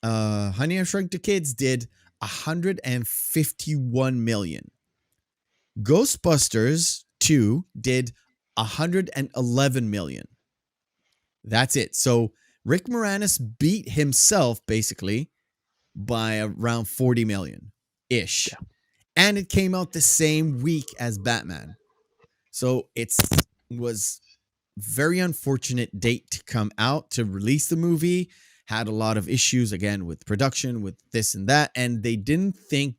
Honey, I Shrunk the Kids did 151 million. Ghostbusters 2 did 111 million. That's it. So Rick Moranis beat himself basically by around 40 million ish. Yeah. And it came out the same week as Batman. So it was very unfortunate date to come out to release the movie. had a lot of issues again with production, with this and that, and they didn't think,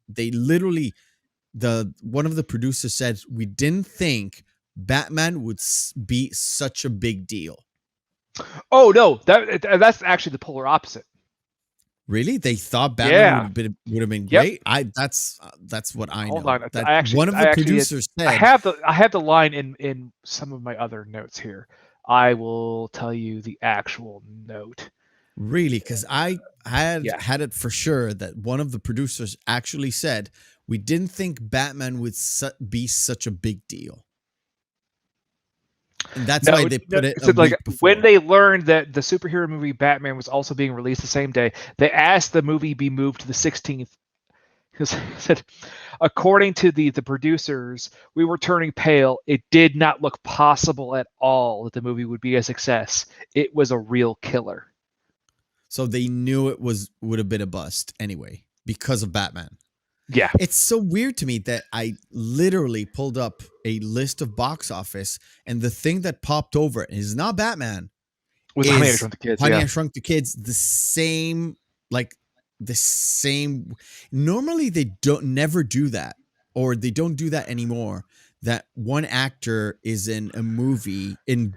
they literally, one of the producers said, we didn't think Batman would be such a big deal. Oh no, that's actually the polar opposite. Really? They thought Batman would have been great. Yep. That's what I know. Hold on. One of the producers said. I have the line in some of my other notes here. I will tell you the actual note. Really? Because I had it for sure that one of the producers actually said, we didn't think Batman would be such a big deal. And that's why they put it like when they learned that the superhero movie Batman was also being released the same day, they asked the movie be moved to the 16th. Because said, according to the producers, we were turning pale. It did not look possible at all that the movie would be a success. It was a real killer. So they knew it would have been a bust anyway because of Batman. Yeah. It's so weird to me that I literally pulled up a list of box office, and the thing that popped over is not Batman. With Honey, I Shrunk the Kids. Honey, I Shrunk the Kids, the same. Normally they never do that, or they don't do that anymore. That one actor is in a movie in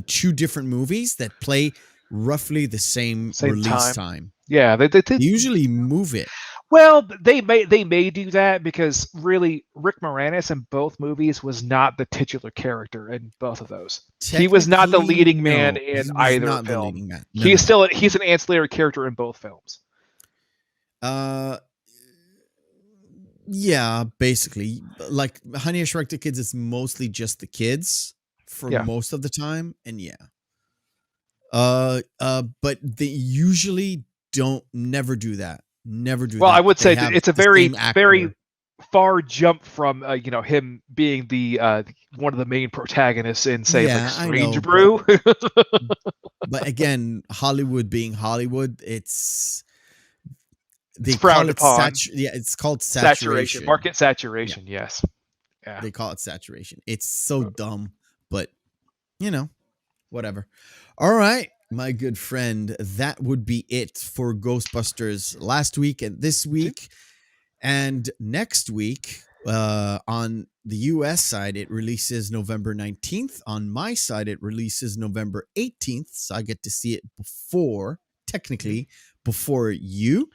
two different movies that play roughly the same release time. Yeah, they usually move it. Well, they may do that because really Rick Moranis in both movies was not the titular character in both of those. He was not the leading man in either film. He's an ancillary character in both films. Yeah, basically, like Honey, I Shrunk the Kids is mostly just the kids for most of the time, and but they usually never do that. Well, I would say it's a very far jump from him being the one of the main protagonists in like Strange Brew. But again, Hollywood being Hollywood, it's frowned upon. It's called saturation. Market saturation. Yeah. Yes. Yeah. They call it saturation. It's so dumb, but whatever. All right, my good friend, that would be it for Ghostbusters last week and this week. And next week, on the US side, it releases November 19th. On my side, it releases November 18th. So I get to see it technically before you.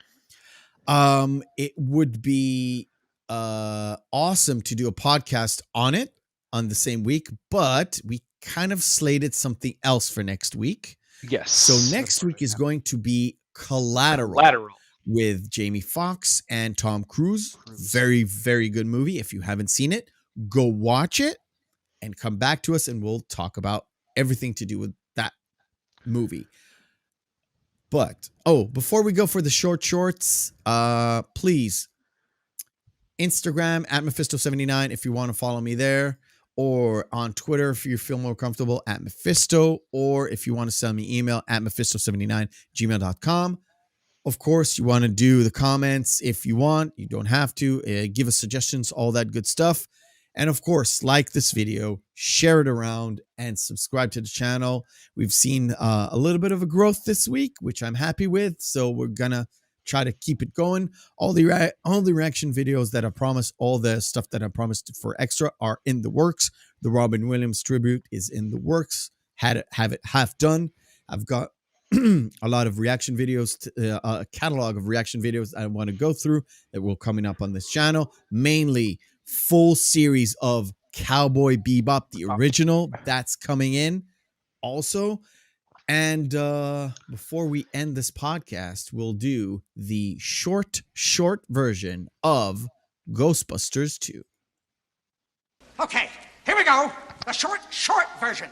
It would be awesome to do a podcast on it on the same week, but we kind of slated something else for next week. Yes. So next week is going to be Collateral with Jamie Foxx and Tom Cruise. Very, very good movie. If you haven't seen it, go watch it and come back to us and we'll talk about everything to do with that movie. But, before we go for the shorts, please, Instagram at Mephisto79 if you want to follow me there, or on Twitter if you feel more comfortable at Mephisto, or if you want to send me email at Mephisto79@gmail.com. Of course, you want to do the comments if you want. You don't have to. Give us suggestions, all that good stuff. And of course, like this video, share it around, and subscribe to the channel. We've seen a little bit of a growth this week, which I'm happy with. So we're going to try to keep it going. All the reaction videos that I promised, all the stuff that I promised for extra are in the works. The Robin Williams tribute is in the works. Have it half done. I've got a lot of reaction videos, a catalog of reaction videos I want to go through that will coming up on this channel. Mainly full series of Cowboy Bebop, the original, that's coming in also. And before we end this podcast, we'll do the short version of Ghostbusters 2. Okay, here we go. The short version.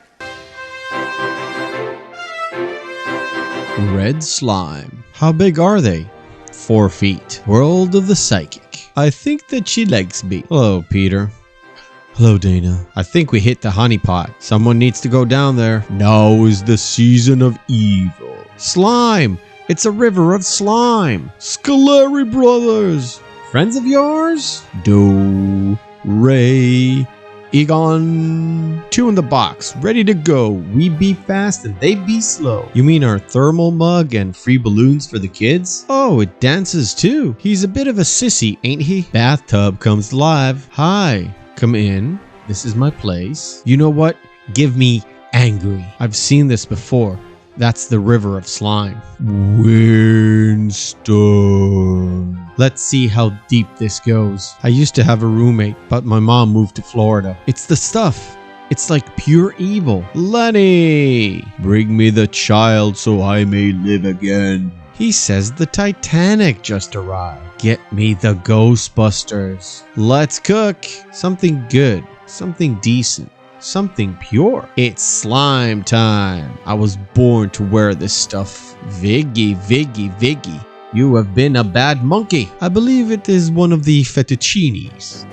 Red slime. How big are they? 4 feet. World of the psychic. I think that she likes me. Hello, Peter. Hello, Dana. I think we hit the honeypot. Someone needs to go down there. Now is the season of evil. Slime. It's a river of slime. Scaleri Brothers. Friends of yours? Do, Ray, Egon, 2 in the box, ready to go. We be fast and they be slow. You mean our thermal mug and free balloons for the kids? Oh, it dances too. He's a bit of a sissy, ain't he? Bathtub comes live. Hi, come in. This is my place. You know what? Give me angry. I've seen this before. That's the river of slime. Winston. Let's see how deep this goes. I used to have a roommate, but my mom moved to Florida. It's the stuff. It's like pure evil. Lenny! Bring me the child so I may live again. He says the Titanic just arrived. Get me the Ghostbusters. Let's cook. Something good. Something decent. Something pure. It's slime time. I was born to wear this stuff. Viggy, Viggy, Viggy. You have been a bad monkey. I believe it is one of the fettuccinis.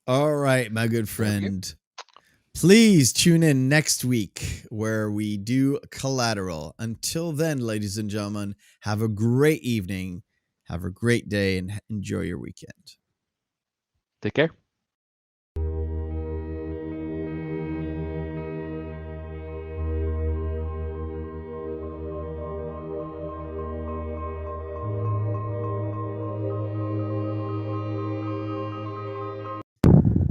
All right, my good friend. Please tune in next week where we do Collateral. Until then, ladies and gentlemen, have a great evening. Have a great day and enjoy your weekend. Take care.